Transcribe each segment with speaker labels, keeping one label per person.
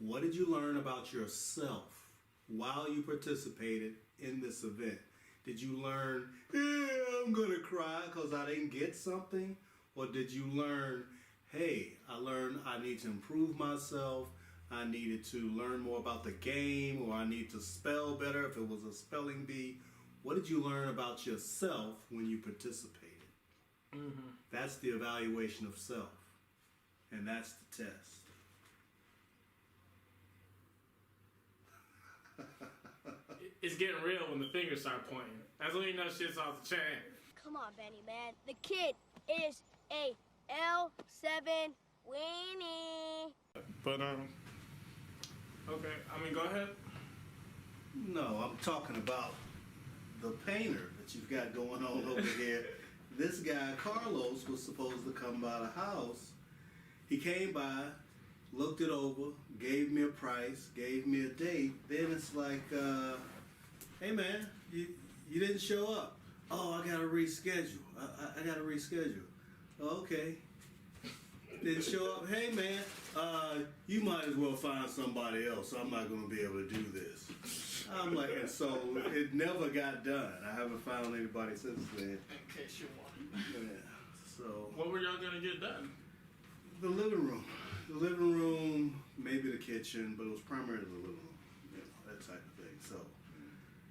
Speaker 1: What did you learn about yourself while you participated in this event? Did you learn, I'm going to cry because I didn't get something? Or did you learn, hey, I learned I need to improve myself, I needed to learn more about the game, or I need to spell better if it was a spelling bee? What did you learn about yourself when you participated?
Speaker 2: Mm-hmm.
Speaker 1: That's the evaluation of self. And that's the test.
Speaker 2: It's getting real when the fingers start pointing. That's when you know shit's off the chain.
Speaker 3: Come on, Benny, man. The kid is a L7 Weenie.
Speaker 2: But, okay, I mean, go ahead.
Speaker 1: No, I'm talking about the painter that you've got going on over here. This guy, Carlos, was supposed to come by the house. He came by, looked it over, gave me a price, gave me a date. Then it's like, hey man, you didn't show up. Oh, I gotta reschedule. I gotta reschedule. Okay. Didn't show up. Hey man, you might as well find somebody else. I'm not gonna be able to do this. I'm like, and so it never got done. I haven't found anybody since then.
Speaker 2: In case you wanted.
Speaker 1: Yeah. So.
Speaker 2: What were y'all gonna get done?
Speaker 1: The living room. The living room, maybe the kitchen, but it was primarily the living room. You know, that type of thing. So,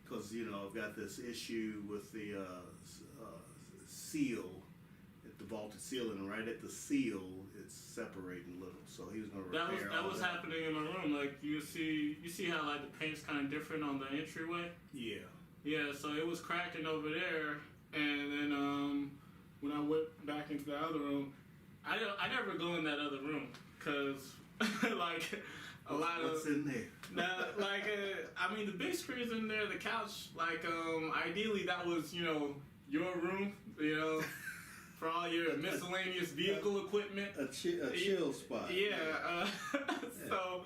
Speaker 1: because, you know, I've got this issue with the seal, the vaulted ceiling, right at the seal, it's separating a little. So he was going to repair
Speaker 2: that was happening in my room. Like, you see how, like, the paint's kind of different on the entryway?
Speaker 1: Yeah.
Speaker 2: Yeah, so it was cracking over there, and then when I went back into the other room, I never go in that other room, because, like,
Speaker 1: What's in there?
Speaker 2: I mean, the big screen's in there, the couch, like, ideally that was, you know, your room, you know, for all your miscellaneous vehicle equipment.
Speaker 1: A chill spot.
Speaker 2: Yeah, so,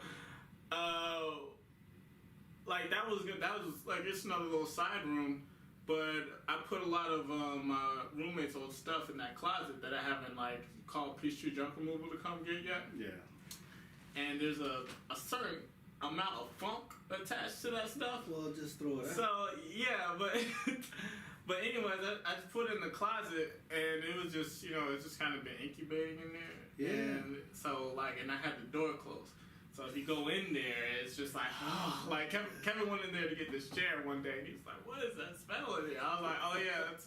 Speaker 2: like, that was good. That was, like, it's another little side room, but I put a lot of my roommates' old stuff in that closet that I haven't, like, called Peachtree Junk Removal to come get yet.
Speaker 1: Yeah.
Speaker 2: And there's a certain amount of funk attached to that stuff.
Speaker 1: Well, just throw it out.
Speaker 2: So, yeah, but anyways, I just put it in the closet, and it was just, you know, it's just kind of been incubating in there.
Speaker 1: Yeah.
Speaker 2: And so, like, and I had the door closed. So if you go in there, it's just like, oh, like Kevin went in there to get this chair one day, and he was like, what is that smell in here? I was like, oh yeah, that's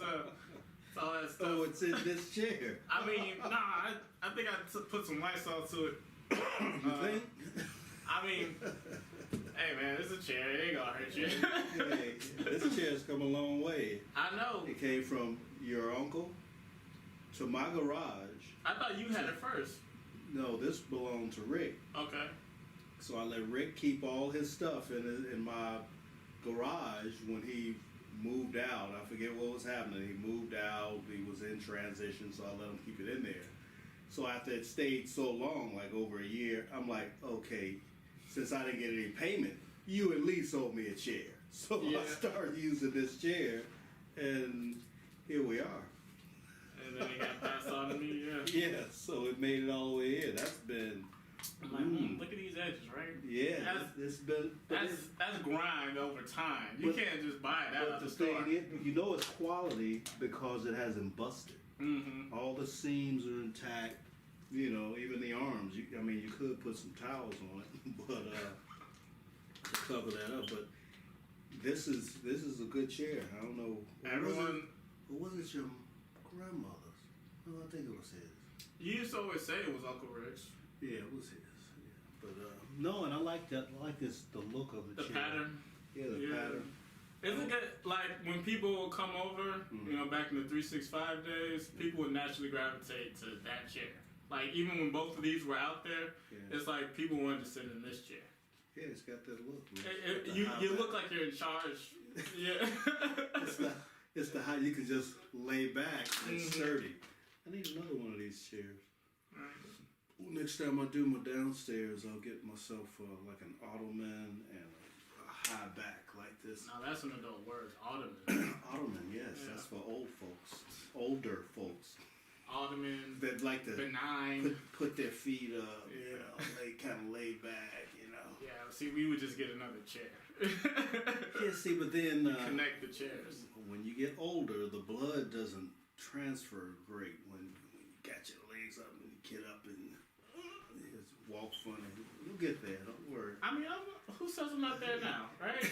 Speaker 2: all that stuff.
Speaker 1: Oh, it's in this chair.
Speaker 2: I mean, nah, I think I put some Lysol to it.
Speaker 1: You think?
Speaker 2: I mean, hey man, it's a chair. It ain't gonna hurt you.
Speaker 1: Hey, this chair's come a long way.
Speaker 2: I know.
Speaker 1: It came from your uncle to my garage.
Speaker 2: I thought you had it first.
Speaker 1: No, this belonged to Rick.
Speaker 2: Okay.
Speaker 1: So I let Rick keep all his stuff in my garage when he moved out. I forget what was happening. He moved out. He was in transition, so I let him keep it in there. So after it stayed so long, like over a year, I'm like, okay, since I didn't get any payment, you at least owe me a chair. So
Speaker 2: yeah.
Speaker 1: I started using this chair, and here we are.
Speaker 2: And then it got passed on to me, yeah.
Speaker 1: Yeah, so it made it all the way in. That's been...
Speaker 2: I'm like, look at these edges, right?
Speaker 1: Yeah, it's been...
Speaker 2: That's grind over time. You can't just buy it out of the store.
Speaker 1: You know it's quality because it hasn't busted.
Speaker 2: Mm-hmm.
Speaker 1: All the seams are intact. You know, even the arms. I mean, you could put some towels on it, but to cover that up. But this is a good chair. I don't know.
Speaker 2: Everyone.
Speaker 1: Was it your grandmother's? Well, I think it was his.
Speaker 2: You used to always say it was Uncle Rick's.
Speaker 1: Yeah, it was his. Yeah. But no, and I like that. I like the look of the chair.
Speaker 2: Pattern.
Speaker 1: Yeah, the pattern.
Speaker 2: Isn't it like when people would come over, you know, back in the 365 days, people would naturally gravitate to that chair. Like, even when both of these were out there, it's like people wanted to sit in this chair.
Speaker 1: Yeah, it's got that look.
Speaker 2: You look like you're in charge. Yeah.
Speaker 1: It's the how you can just lay back and sturdy. I need another one of these chairs. Well, next time I do my downstairs, I'll get myself like an ottoman and a high back like this.
Speaker 2: Now that's an adult word, ottoman.
Speaker 1: Ottoman, yes, that's for old folks, older folks.
Speaker 2: Ottoman,
Speaker 1: that like to
Speaker 2: benign.
Speaker 1: put their feet up, you know, they kind of laid back, you know.
Speaker 2: See, we would just get another chair.
Speaker 1: Yeah, see, but then
Speaker 2: Connect the chairs.
Speaker 1: when you get older, the blood doesn't transfer great when you got your legs up and you get up and just walk funny. You'll get there, don't worry.
Speaker 2: I mean, who says I'm not there now, right?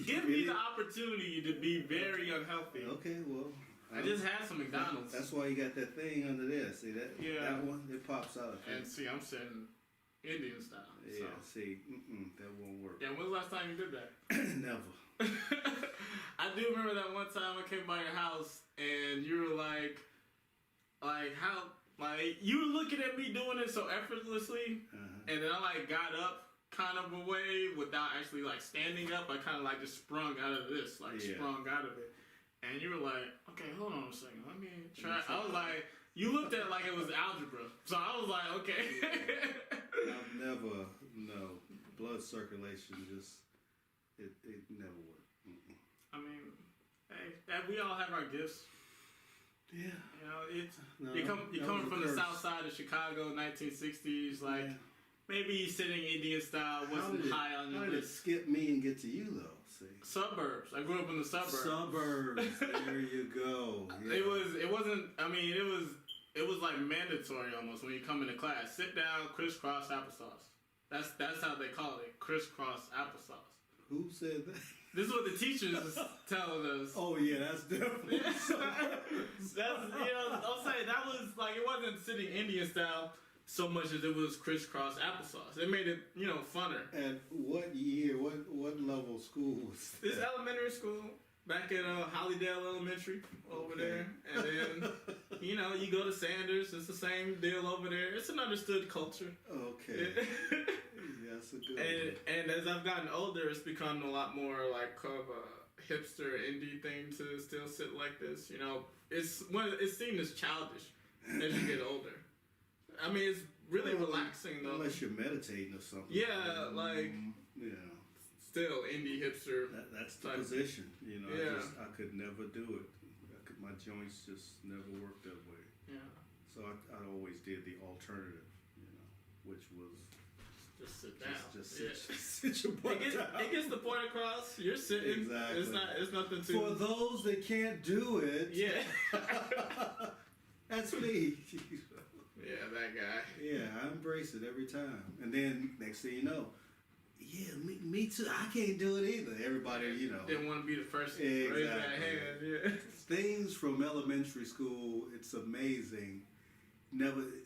Speaker 2: Give me the opportunity to be very unhealthy.
Speaker 1: Okay, well.
Speaker 2: I just had some McDonald's.
Speaker 1: That's why you got that thing under there. See that?
Speaker 2: Yeah.
Speaker 1: That one, it pops out.
Speaker 2: And see, I'm sitting Indian style.
Speaker 1: Yeah,
Speaker 2: So.
Speaker 1: see, that won't work.
Speaker 2: Yeah, when's the last time you did that?
Speaker 1: Never.
Speaker 2: I do remember that one time I came by your house and you were like how, like, you were looking at me doing it so effortlessly, and then I like got up kind of a way without actually like standing up. I kind of like just sprung out of this, sprung out of it. And you were like, okay, hold on a second, let me try. I was like, you looked at it like it was algebra. So I was like, okay.
Speaker 1: I've never, no, blood circulation just, it never worked.
Speaker 2: I mean, hey, we all have our gifts.
Speaker 1: Yeah.
Speaker 2: You know, you come from the south side of Chicago, 1960s, like, maybe sitting Indian style wasn't high on your
Speaker 3: How
Speaker 2: list.
Speaker 3: did it skip me and get to you though? See.
Speaker 2: Suburbs. I grew up in the suburbs.
Speaker 3: Suburbs. There you go. Yeah.
Speaker 2: It wasn't. I mean, it was like mandatory almost when you come into class. Sit down, crisscross applesauce. That's how they call it, crisscross applesauce.
Speaker 3: Who said that?
Speaker 2: This is what the teachers is telling us.
Speaker 3: Oh yeah, that's definitely.
Speaker 2: That's I'll say that was like it wasn't sitting Indian style so much as it was crisscross applesauce. It made it funner.
Speaker 3: And what year? What level of school was that?
Speaker 2: This elementary school back at Hollydale Elementary over there, and then you go to Sanders. It's the same deal over there. It's an understood culture.
Speaker 3: Okay. That's a good
Speaker 2: and as I've gotten older, it's become a lot more like of a hipster indie thing to still sit like this. It's seen as childish as you get older. I mean, it's really relaxing though.
Speaker 3: Unless you're meditating or something.
Speaker 2: Yeah, like still indie hipster.
Speaker 3: That's the position.
Speaker 2: Yeah.
Speaker 3: I could never do it. My joints just never worked that way.
Speaker 2: Yeah.
Speaker 3: So I always did the alternative, which was
Speaker 2: just sit down.
Speaker 3: Just sit your butt down.
Speaker 2: It gets the point across. You're sitting.
Speaker 3: Exactly.
Speaker 2: It's nothing to.
Speaker 3: For those that can't do it.
Speaker 2: Yeah.
Speaker 3: That's me.
Speaker 2: Yeah, that guy.
Speaker 3: Yeah, I embrace it every time. And then next thing you know, me too. I can't do it either. Everybody,
Speaker 2: didn't want to be the first to raise that hand. Yeah.
Speaker 3: Things from elementary school, it's amazing.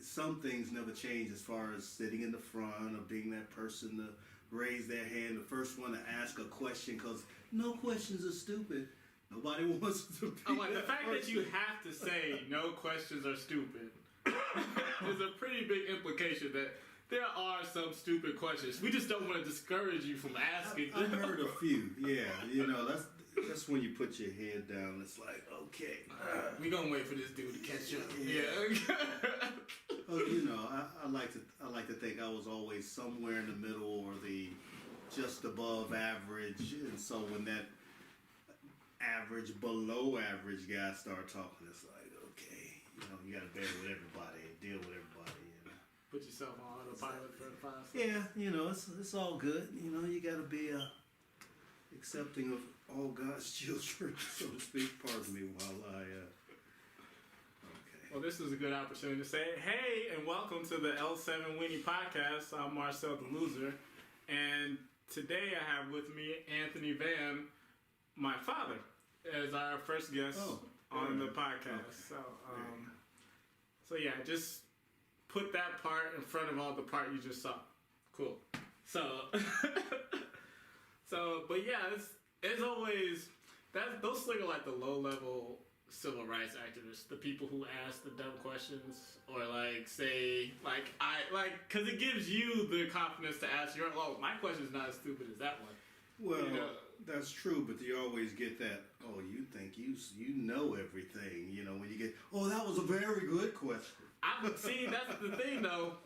Speaker 3: Some things never change as far as sitting in the front or being that person to raise their hand, the first one to ask a question, because no questions are stupid. Nobody wants to be
Speaker 2: the fact that you have to say no questions are stupid is a pretty big implication that there are some stupid questions. We just don't want to discourage you from asking.
Speaker 3: I've heard a few. Yeah, that's when you put your head down. It's like, okay,
Speaker 2: we gonna wait for this dude to catch up. Yeah.
Speaker 3: I like to think I was always somewhere in the middle or the just above average, and so when that average, below average guy start talking, it's like, okay, you got to bear with everybody and deal with everybody.
Speaker 2: Put yourself on autopilot for 5
Speaker 3: seconds. Yeah, it's all good. You got to be accepting of all God's children, so to speak. Pardon me while I. Okay.
Speaker 2: Well, this is a good opportunity to say, hey, and welcome to the L7 Weenie podcast. I'm Marcel the Loser, and today I have with me Anthony Vann, my father, as our first guest on the podcast.
Speaker 3: Okay.
Speaker 2: So yeah, just put that part in front of all the part you just saw. Cool. So, but yeah, it's always those are like the low level civil rights activists, the people who ask the dumb questions or say because it gives you the confidence to ask my question's not as stupid as that one.
Speaker 3: Well, that's true, but you always get that. Oh, you think you know everything? When you get, that was a very good question.
Speaker 2: See, that's the thing, though.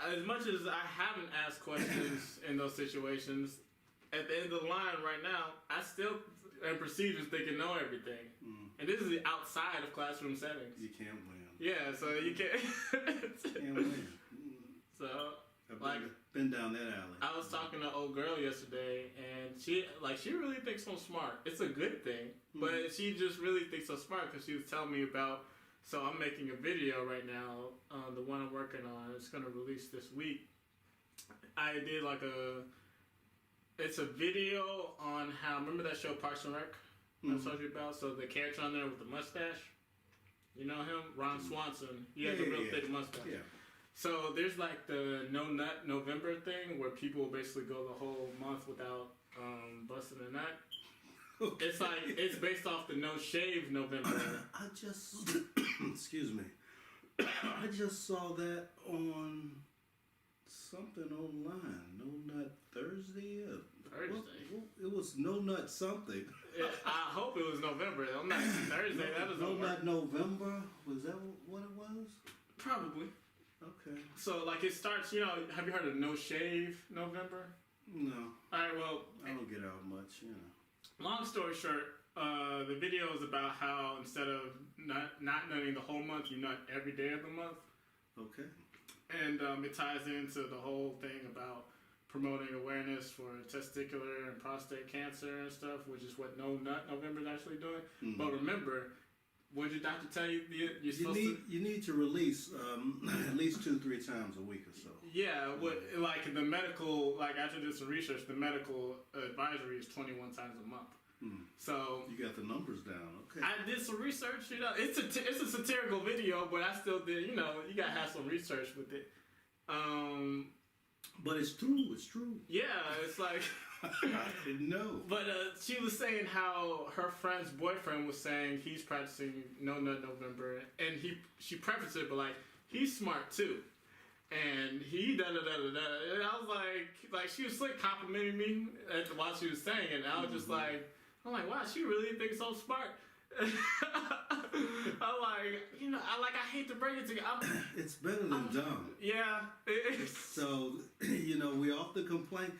Speaker 2: As much as I haven't asked questions in those situations, at the end of the line right now, I still am perceived as thinking know everything. And this is outside of classroom settings.
Speaker 3: You can't win.
Speaker 2: Yeah, so you can't.
Speaker 3: Can't win.
Speaker 2: So,
Speaker 3: I've
Speaker 2: Like,
Speaker 3: been down that alley.
Speaker 2: I was talking to an old girl yesterday, and she really thinks I'm smart. It's a good thing, but she just really thinks I'm smart because she was telling me about. So I'm making a video right now, the one I'm working on. It's gonna release this week. I did like it's a video on how, remember that show Parks and Rec? I told you about. So the character on there with the mustache, you know him, Ron Swanson. He has a real thick mustache. Yeah. So there's like the No Nut November thing where people basically go the whole month without busting a nut. Okay. It's like, it's based off the No Shave November.
Speaker 3: I just, excuse me, I just saw that on something online. No Nut Thursday? It was No Nut something.
Speaker 2: I hope it was November. I'm not Thursday. That was
Speaker 3: No Nut November? Was that what it was?
Speaker 2: Probably.
Speaker 3: Okay.
Speaker 2: So, like, it starts, have you heard of No Shave November?
Speaker 3: No.
Speaker 2: All right, well.
Speaker 3: I don't get out much,
Speaker 2: Long story short, the video is about how instead of not nutting the whole month, you nut every day of the month.
Speaker 3: Okay.
Speaker 2: And it ties into the whole thing about promoting awareness for testicular and prostate cancer and stuff, which is what No Nut November is actually doing. Mm-hmm. But remember, what did your doctor tell you?
Speaker 3: You need to release at least 2-3 times a week or so.
Speaker 2: Yeah, like the medical, like after doing some research, the medical advisory is 21 times a month. So
Speaker 3: you got the numbers down. Okay.
Speaker 2: I did some research. It's a satirical video, but I still did. You gotta have some research with it.
Speaker 3: But it's true. It's true.
Speaker 2: Yeah, it's like.
Speaker 3: I didn't know.
Speaker 2: But she was saying how her friend's boyfriend was saying he's practicing No Nut November, and she prefaced it, but like he's smart too, and he da da da da da. And I was like she was like complimenting me while she was saying it, and I was just like, I'm like, wow, she really thinks I'm smart. I'm like, I hate to break it to you.
Speaker 3: It's better than dumb.
Speaker 2: Yeah.
Speaker 3: So we often complain.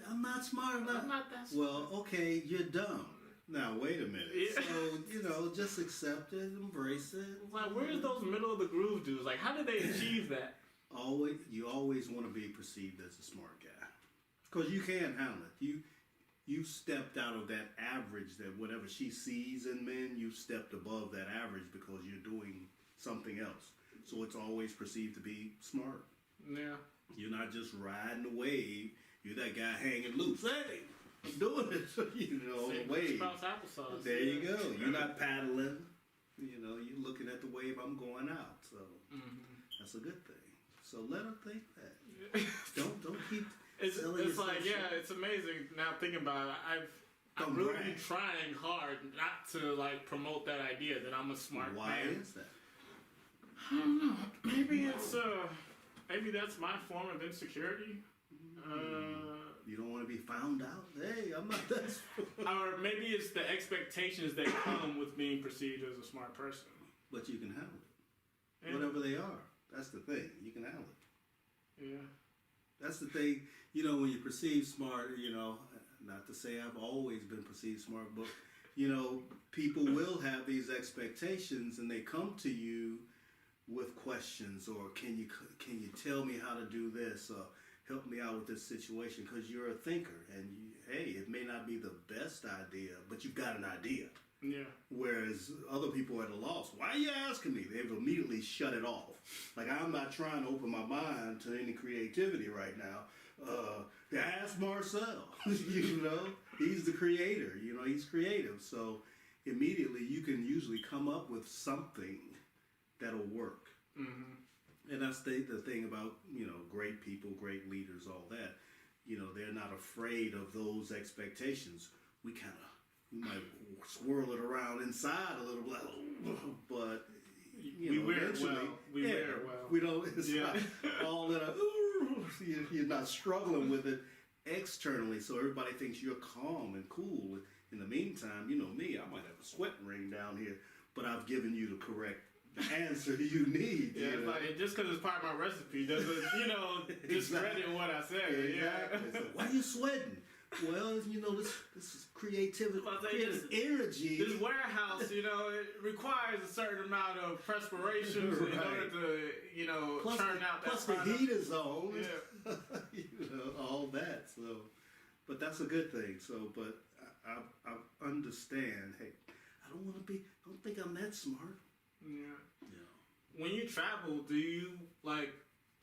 Speaker 3: I'm not smart enough.
Speaker 2: I'm not that smart.
Speaker 3: Well, okay, you're dumb. Now, wait a minute. Yeah. So, just accept it, embrace it.
Speaker 2: Like, where's those middle of the groove dudes? Like, how did they achieve that?
Speaker 3: You always want to be perceived as a smart guy. Because you can't handle it. You stepped out of that average, that whatever she sees in men, you stepped above that average because you're doing something else. So it's always perceived to be smart.
Speaker 2: Yeah.
Speaker 3: You're not just riding the wave. You're that guy hanging loose. Hey, I'm doing it. The wave.
Speaker 2: Applesauce.
Speaker 3: There you go. You're not paddling. You're looking at the wave. I'm going out. So that's a good thing. So let her think that. Don't keep.
Speaker 2: It's like it's amazing now thinking about it. I'm really been trying hard not to like promote that idea that I'm a smart man.
Speaker 3: Why is that?
Speaker 2: I don't know. Maybe it's maybe that's my form of insecurity.
Speaker 3: You don't want to be found out. Hey, I'm not that smart.
Speaker 2: Or maybe it's the expectations that come with being perceived as a smart person.
Speaker 3: But you can handle it. Yeah. Whatever they are. That's the thing. You can handle it.
Speaker 2: Yeah.
Speaker 3: That's the thing. When you perceive smart, not to say I've always been perceived smart, but, people will have these expectations and they come to you with questions or can you tell me how to do this or help me out with this situation, because you're a thinker and hey, it may not be the best idea, but you've got an idea.
Speaker 2: Yeah.
Speaker 3: Whereas other people are at a loss. Why are you asking me? They've immediately shut it off. Like, I'm not trying to open my mind to any creativity right now. Ask Marcel. He's the creator. He's creative. So immediately you can usually come up with something that'll work. Mm-hmm. And that's the thing about, great people, great leaders, all that. They're not afraid of those expectations. We might swirl it around inside a little bit, but
Speaker 2: we wear it well. We wear it well.
Speaker 3: We don't. It's not all that. You're not struggling with it externally, so everybody thinks you're calm and cool. In the meantime, me, I might have a sweat ring down here, but I've given you the correct answer you need.
Speaker 2: Yeah, it's like, just because it's part of my recipe doesn't, discredit what I said.
Speaker 3: Exactly.
Speaker 2: Yeah.
Speaker 3: So, why are you sweating? Well, you know, this is creativity,
Speaker 2: Well, I say
Speaker 3: creative energy.
Speaker 2: This warehouse, you know, it requires a certain amount of perspiration in
Speaker 3: Right.
Speaker 2: order to, you know,
Speaker 3: plus
Speaker 2: churn
Speaker 3: the,
Speaker 2: out that
Speaker 3: plus
Speaker 2: product.
Speaker 3: the heat is on.
Speaker 2: Yeah.
Speaker 3: You know, all that. So, but that's a good thing. So, but I understand. Hey, I don't think I'm that smart.
Speaker 2: Yeah.
Speaker 3: Yeah.
Speaker 2: When you travel, do you like?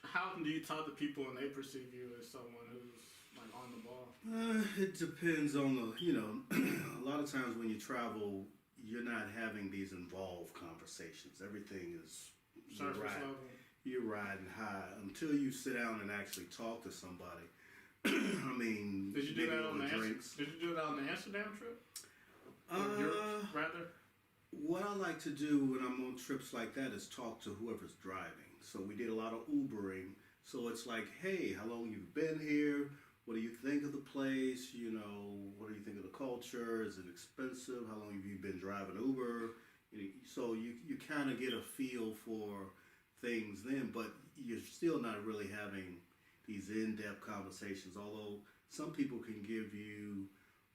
Speaker 2: How do you talk to people and they perceive you as someone who's like on the ball?
Speaker 3: It depends on the, you know, a lot of times when you travel, you're not having these involved conversations. Everything is
Speaker 2: Surface level.
Speaker 3: you're riding high until you sit down and actually talk to somebody. I mean,
Speaker 2: Did you do
Speaker 3: maybe
Speaker 2: that on
Speaker 3: over
Speaker 2: the
Speaker 3: drinks.
Speaker 2: Did you do that on the Amsterdam trip? Or Europe, rather.
Speaker 3: What I like to do when I'm on trips like that is talk to whoever's driving. So we did a lot of Ubering. So it's like, hey, how long you've been here? What do you think of the place? You know, what do you think of the culture? Is it expensive? How long have you been driving Uber? So you kind of get a feel for things then, but you're still not really having these in-depth conversations. Although some people can give you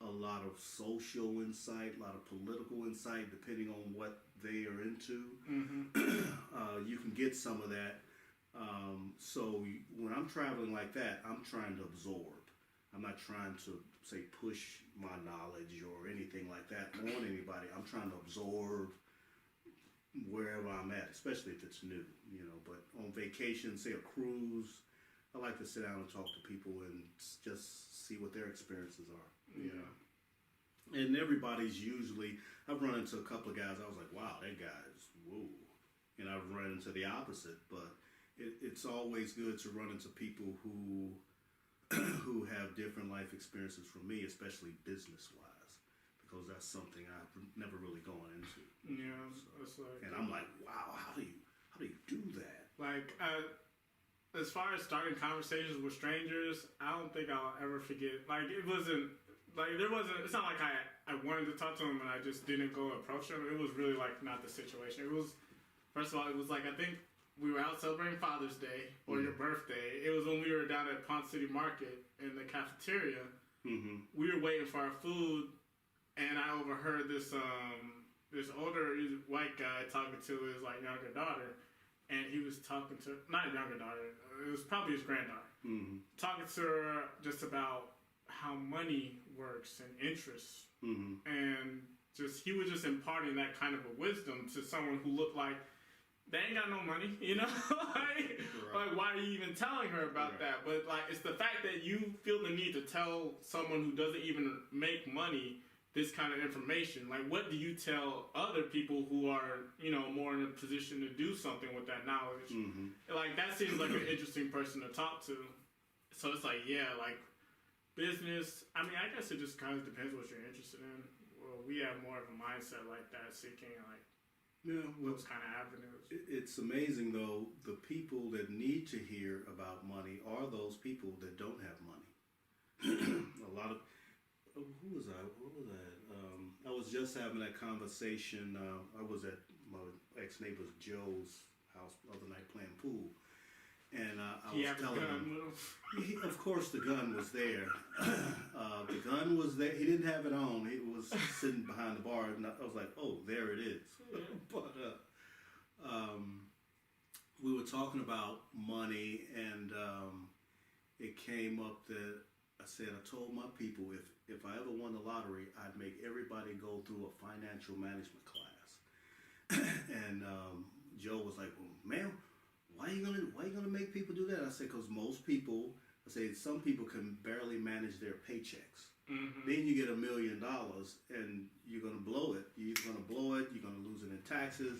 Speaker 3: a lot of social insight, a lot of political insight, depending on what they are into.
Speaker 2: Mm-hmm.
Speaker 3: You can get some of that. So when I'm traveling like that, I'm trying to absorb. I'm not trying to say push my knowledge or anything like that on anybody. I'm trying to absorb wherever I'm at, especially if it's new, you know. But on vacation, say a cruise, I like to sit down and talk to people and just see what their experiences are, you know. And everybody's usually, I've run into a couple of guys, I was like, wow, that guy's, whoa. And I've run into the opposite, but it's always good to run into people who who have different life experiences from me, especially business-wise, because that's something I've never really gone into.
Speaker 2: Yeah,
Speaker 3: So,
Speaker 2: it's like,
Speaker 3: and I'm like, wow, how do you do that?
Speaker 2: like, as far as starting conversations with strangers, I don't think I'll ever forget. Like, it wasn't, like, there wasn't, it's not like I wanted to talk to him and I just didn't go approach him. It was really, like, not the situation. It was, first of all, it was like, I think we were out celebrating Father's Day or your birthday. It was when we were down at Pont City Market in the cafeteria.
Speaker 3: Mm-hmm.
Speaker 2: We were waiting for our food, and I overheard this this older white guy talking to his like younger daughter, and he was talking to not younger daughter. It was probably his granddaughter.
Speaker 3: Mm-hmm.
Speaker 2: Talking to her just about how money works and interest, and just he was just imparting that kind of a wisdom to someone who looked like they ain't got no money, you know? like, why are you even telling her about that? But, like, it's the fact that you feel the need to tell someone who doesn't even make money this kind of information. Like, what do you tell other people who are, you know, more in a position to do something with that knowledge? Like, that seems like an interesting person to talk to. So it's like, yeah, like, business, I mean, I guess it just kind of depends what you're interested in. Well, we have more of a mindset like that, seeking, like, those kind of avenues.
Speaker 3: It's amazing though, the people that need to hear about money are those people that don't have money. A lot of, who was I? What was that? I was just having that conversation. I was at my ex-neighbor's Joe's house the other night playing pool. And I was telling him, of course the gun was there. The gun was there. He didn't have it on. It was sitting behind the bar. And I was like, oh, there it is. But we were talking about money, and it came up that I said, I told my people if I ever won the lottery, I'd make everybody go through a financial management class. And Joe was like, well, man, why are you gonna make people do that? I said, because most people, I said, some people can barely manage their paychecks. Then you get $1 million and you're gonna blow it. You're gonna lose it in taxes.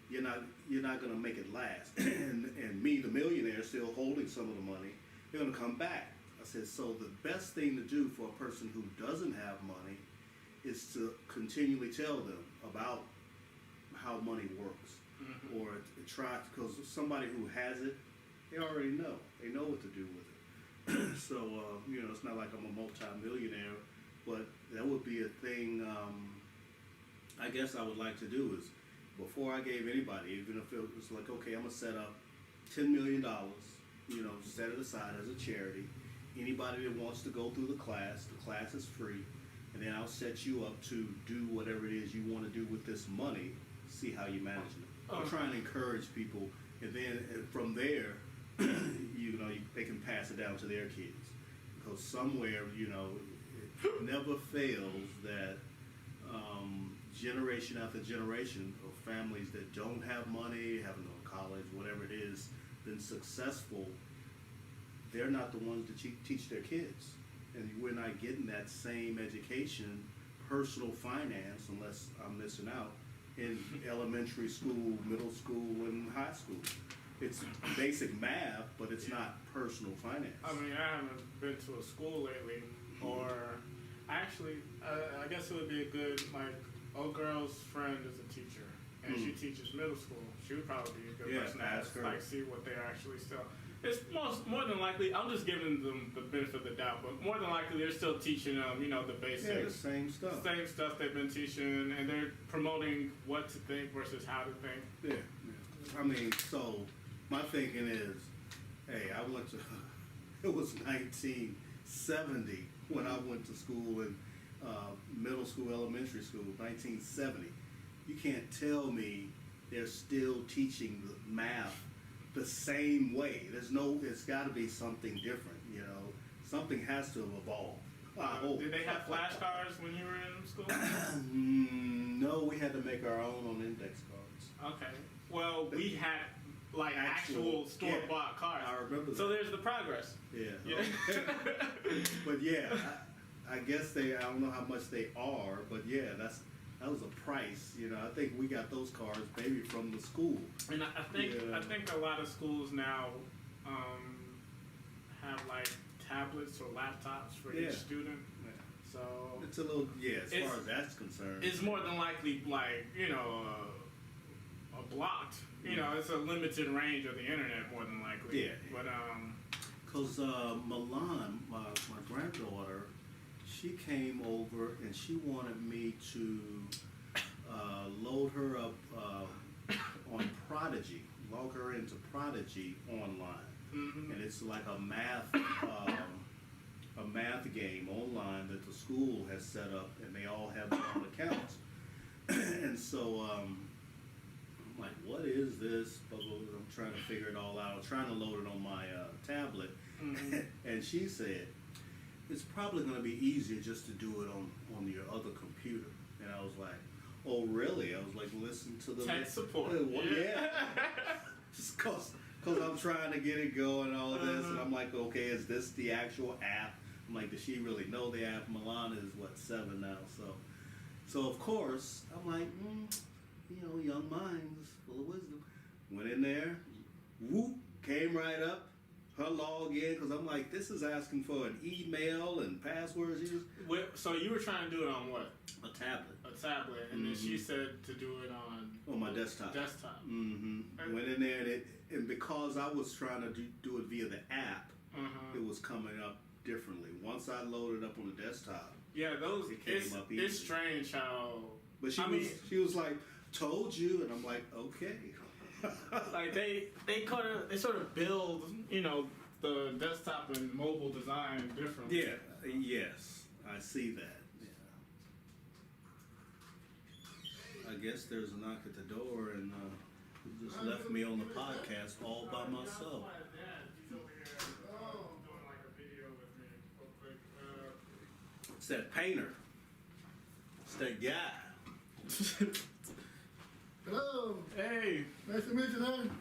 Speaker 3: You're not gonna make it last. and me, the millionaire, still holding some of the money, they're gonna come back. I said, so the best thing to do for a person who doesn't have money is to continually tell them about how money works. Or try, because somebody who has it, they already know. They know what to do with it. So, you know, it's not like I'm a multi-millionaire, but that would be a thing I guess I would like to do is, before I gave anybody, even if it was like, okay, I'm going to set up $10 million, you know, set it aside as a charity, anybody that wants to go through the class is free, and then I'll set you up to do whatever it is you want to do with this money, see how you manage it. I'm trying to encourage people, and then from there, they can pass it down to their kids. Because somewhere, it never fails that generation after generation of families that don't have money, haven't gone to college, whatever it is, been successful, they're not the ones to teach their kids. And we're not getting that same education, personal finance, unless I'm missing out, in elementary school, middle school, and high school. It's basic math, but it's not personal finance.
Speaker 2: I mean, I haven't been to a school lately, or actually, I guess it would be a good, old girl's friend is a teacher, and she teaches middle school. She would probably be a good person to ask her. See what they're actually still. It's more than likely, I'm just giving them the benefit of the doubt, but more than likely they're still teaching them, the basics.
Speaker 3: Yeah, the same stuff.
Speaker 2: Same stuff they've been teaching, and they're promoting what to think versus how to think.
Speaker 3: Yeah. I mean, so my thinking is, hey, I went to, it was 1970 when I went to school in middle school, elementary school, 1970. You can't tell me they're still teaching the math the same way. It's got to be something different, Something has to have evolved.
Speaker 2: Did they have flashcards when you were in school?
Speaker 3: No, we had to make our own index cards.
Speaker 2: Okay. Well, we had actual store-bought cards.
Speaker 3: I remember that.
Speaker 2: So there's the progress.
Speaker 3: Yeah. But yeah, I guess I don't know how much they are, but yeah, that was a price. I think we got those cards maybe from the school.
Speaker 2: And I think a lot of schools now have tablets or laptops for each student.
Speaker 3: Yeah.
Speaker 2: So
Speaker 3: it's a little as far as that's concerned.
Speaker 2: It's more than likely a blocked. It's a limited range of the internet more than likely.
Speaker 3: Yeah.
Speaker 2: But
Speaker 3: because Milan, my granddaughter, she came over and she wanted me to load her up on Prodigy, log her into Prodigy online, and it's like a math game online that the school has set up, and they all have their own accounts. And so I'm like, what is this? But I'm trying to figure it all out. I'm trying to load it on my tablet, and she said, it's probably going to be easier just to do it on your other computer. And I was like, oh, really? I was like, listen to the
Speaker 2: tech support.
Speaker 3: Yeah. Just because I'm trying to get it going and all of this. And I'm like, okay, is this the actual app? I'm like, does she really know the app? Milan is, 7 now? So of course, I'm like, young minds, full of wisdom. Went in there, whoop, came right up. Her login, because I'm like, this is asking for an email and passwords.
Speaker 2: So you were trying to do it on what?
Speaker 3: A tablet.
Speaker 2: A tablet, and then she said to do it on
Speaker 3: my desktop. Went in there, and because I was trying to do it via the app, it was coming up differently. Once I loaded up on the desktop, it came up easy.
Speaker 2: It's strange how.
Speaker 3: But she was like, told you, and I'm like, okay.
Speaker 2: They sort of build the desktop and mobile design differently.
Speaker 3: Yeah, yes, I see that. Yeah. I guess there's a knock at the door, and he just left me on the podcast all by myself. It's that painter. It's that guy.
Speaker 4: Hello.
Speaker 2: Hey.
Speaker 4: Nice to meet you, man.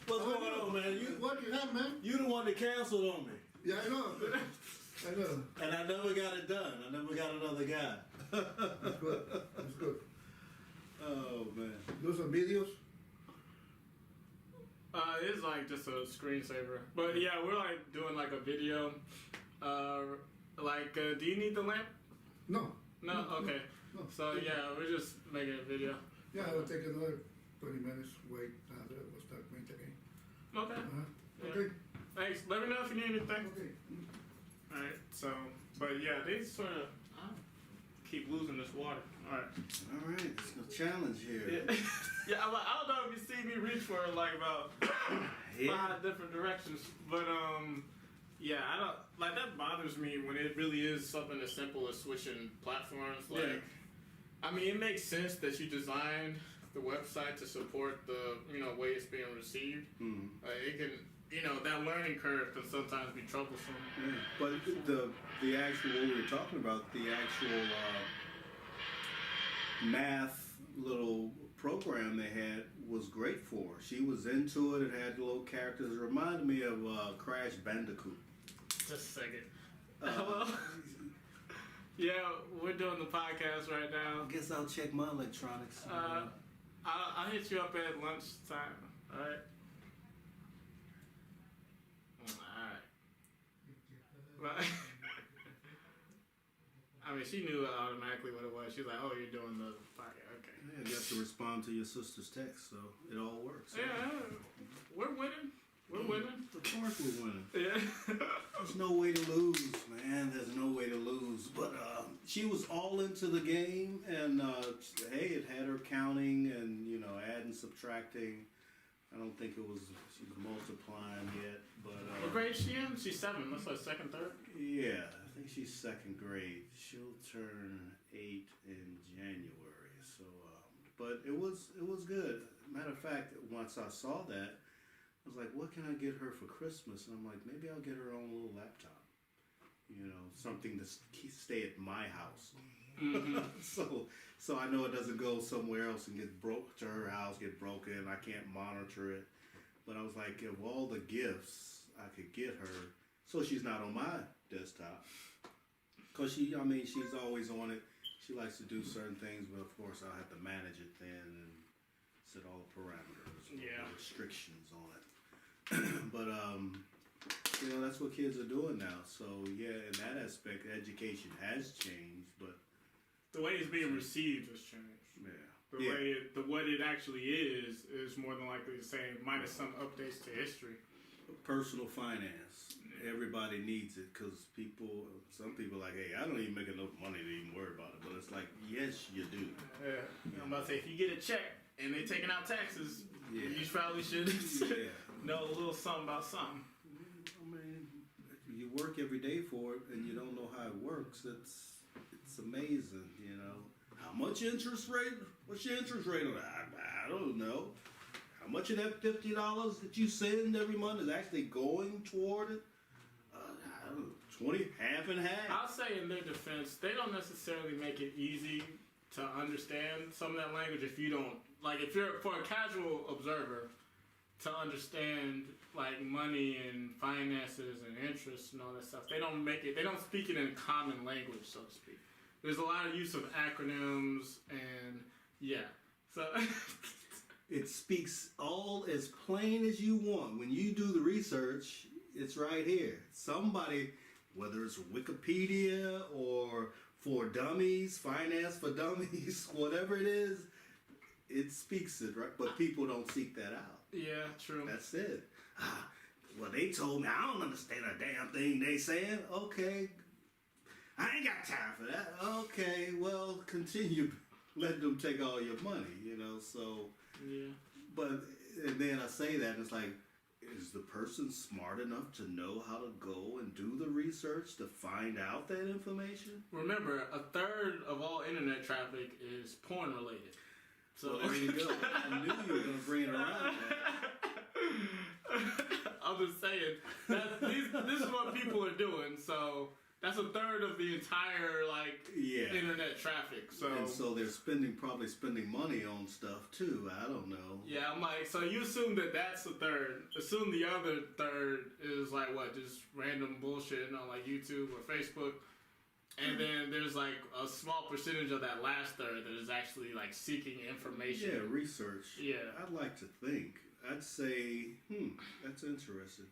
Speaker 3: What's going on, man?
Speaker 4: What you have, man?
Speaker 3: You the one that canceled on me.
Speaker 4: Yeah, I know. I know.
Speaker 3: And I never got it done. I never got another guy.
Speaker 4: That's good. That's good.
Speaker 3: Oh, man.
Speaker 4: Do some videos?
Speaker 2: It's just a screensaver. But yeah, we're doing a video. Do you need the lamp?
Speaker 4: No.
Speaker 2: No? Okay.
Speaker 4: No.
Speaker 2: So yeah, we're just making a video.
Speaker 4: Yeah, it'll take another 20 minutes. Wait, we'll start making again.
Speaker 2: Okay.
Speaker 4: Uh-huh.
Speaker 2: Yeah.
Speaker 4: Okay.
Speaker 2: Thanks. Let me know if you need anything.
Speaker 4: Okay.
Speaker 2: Alright, so, but yeah, they sort of keep losing this water. Alright.
Speaker 3: Alright, it's a challenge here.
Speaker 2: Yeah, I don't know if you see me reach for about 5 different directions, but Yeah, I don't like that. Bothers me when it really is something as simple as switching platforms. Like,
Speaker 3: Yeah.
Speaker 2: I mean, it makes sense that you designed the website to support the way it's being received. It can that learning curve can sometimes be troublesome.
Speaker 3: Yeah. But the actual what we were talking about, the actual math little program they had was great for her. She was into it. It had little characters. It reminded me of Crash Bandicoot.
Speaker 2: Just a second. Hello. Yeah, we're doing the podcast right now.
Speaker 3: I guess I'll check my electronics.
Speaker 2: I'll hit you up at lunchtime. All right. All right. I mean, she knew automatically what it was. She's like, "Oh, you're doing the podcast, okay."
Speaker 3: Yeah, you have to respond to your sister's text, so it all works.
Speaker 2: Yeah, we're winning. We're winning.
Speaker 3: Of course we're winning.
Speaker 2: Yeah.
Speaker 3: There's no way to lose, man. There's no way to lose. But she was all into the game, and hey, it had her counting and adding, subtracting. I don't think it was she was multiplying yet, but
Speaker 2: what grade is she in? She's 7. That's like second, third.
Speaker 3: Yeah, I think she's 2nd grade. She'll turn 8 in January. So, but it was good. Matter of fact, once I saw that, I was like, what can I get her for Christmas? And I'm like, maybe I'll get her own little laptop. Something to stay at my house.
Speaker 2: Mm-hmm.
Speaker 3: So I know it doesn't go somewhere else and get to her house, get broken. I can't monitor it. But I was like, of all the gifts I could get her, so she's not on my desktop. Because she's always on it. She likes to do certain things, but of course I'll have to manage it then and set all the parameters, restrictions on it. But that's what kids are doing now. So yeah, in that aspect, education has changed, but
Speaker 2: the way it's being received has changed.
Speaker 3: Yeah.
Speaker 2: What it actually is more than likely the same, minus some updates to history.
Speaker 3: Personal finance. Everybody needs it because some people are like, hey, I don't even make enough money to even worry about it. But it's like, yes, you do.
Speaker 2: Yeah. I'm about to say, if you get a check and they're taking out taxes, you probably should know a little something about something.
Speaker 3: I mean, you work every day for it and you don't know how it works. It's amazing, How much interest rate? What's your interest rate on that? I don't know. How much of that $50 that you send every month is actually going toward it? I don't know, 20, half and half.
Speaker 2: I'll say in their defense, they don't necessarily make it easy to understand some of that language if you don't, if you're, for a casual observer, to understand, money and finances and interest and all that stuff. They don't speak it in common language, so to speak. There's a lot of use of acronyms and, so...
Speaker 3: It speaks all as plain as you want. When you do the research, it's right here. Somebody, whether it's Wikipedia or for dummies, finance for dummies, whatever it is, it speaks it, right? But people don't seek that out.
Speaker 2: Yeah, true.
Speaker 3: That's it. Well, they told me I don't understand a damn thing they saying. Okay, I ain't got time for that. Okay, well, continue. Let them take all your money, so...
Speaker 2: Yeah.
Speaker 3: But, and then I say that, and it's like, is the person smart enough to know how to go and do the research to find out that information?
Speaker 2: Remember, a third of all internet traffic is porn related. So
Speaker 3: well, there you go. I knew you were going to bring it around.
Speaker 2: I'm just saying, this is what people are doing, so... That's a third of the entire internet traffic. So
Speaker 3: and so they're probably spending money on stuff too. I don't know.
Speaker 2: Yeah, I'm like, so you assume that's a third. Assume the other third is just random bullshit on YouTube or Facebook, and then there's a small percentage of that last third that is actually seeking information.
Speaker 3: Yeah, research.
Speaker 2: Yeah,
Speaker 3: I'd like to think. I'd say, that's interesting.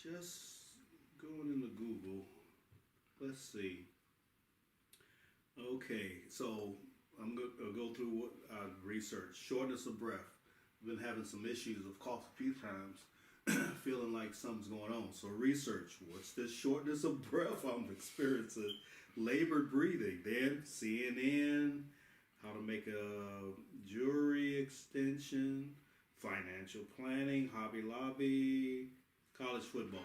Speaker 3: Just going into Google. Let's see. Okay, so I'm going to go through what I researched. Shortness of breath. I've been having some issues of cough a few times, feeling like something's going on. So research. What's this shortness of breath I'm experiencing? Labored breathing. Then CNN, how to make a jewelry extension, financial planning, Hobby Lobby, college football.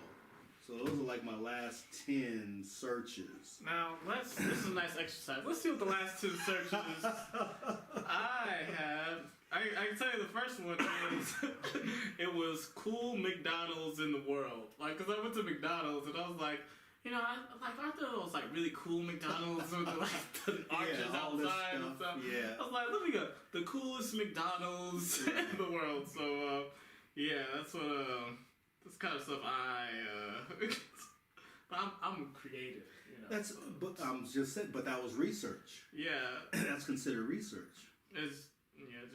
Speaker 3: So those are like my last 10 searches.
Speaker 2: Now, this is a nice exercise. Let's see what the last 2 searches I have. I can tell you the first one is, it was cool McDonald's in the world. Like, because I went to McDonald's and I was like, you know, aren't there those like really cool McDonald's with the arches outside and stuff?
Speaker 3: Yeah.
Speaker 2: I was like, let me go. The coolest McDonald's in the world. So, yeah, that's what, this kind of stuff but I'm creative, you know.
Speaker 3: That's, but I'm just saying, but that was research.
Speaker 2: Yeah.
Speaker 3: That's considered research.
Speaker 2: It's,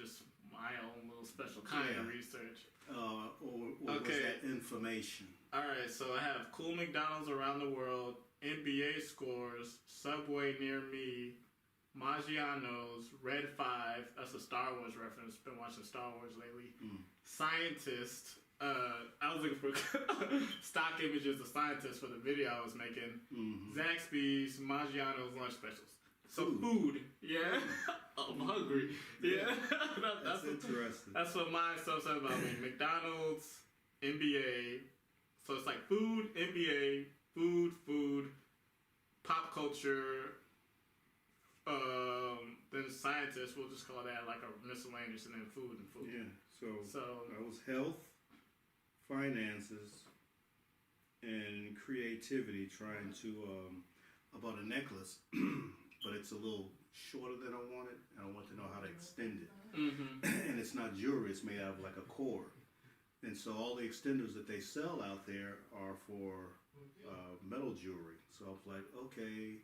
Speaker 2: just my own little special kind of research.
Speaker 3: Or was that information?
Speaker 2: Alright, so I have cool McDonald's around the world, NBA scores, Subway near me, Maggiano's, Red 5, that's a Star Wars reference, been watching Star Wars lately, Scientist, I was looking for stock images of scientists for the video I was making, Zaxby's, Maggiano's lunch specials. So food, yeah. I'm hungry. Yeah.
Speaker 3: That's interesting.
Speaker 2: That's what my stuff said about me. McDonald's, NBA. So it's like food, NBA, food, pop culture, then scientists, we'll just call that like a miscellaneous, and then food and food.
Speaker 3: Yeah. So that was health, finances, and creativity, trying to about a necklace. But it's a little shorter than I wanted, and I want to know how to extend it. And it's not jewelry, it's made out of like a cord. And so all the extenders that they sell out there are for metal jewelry. So I was like, okay.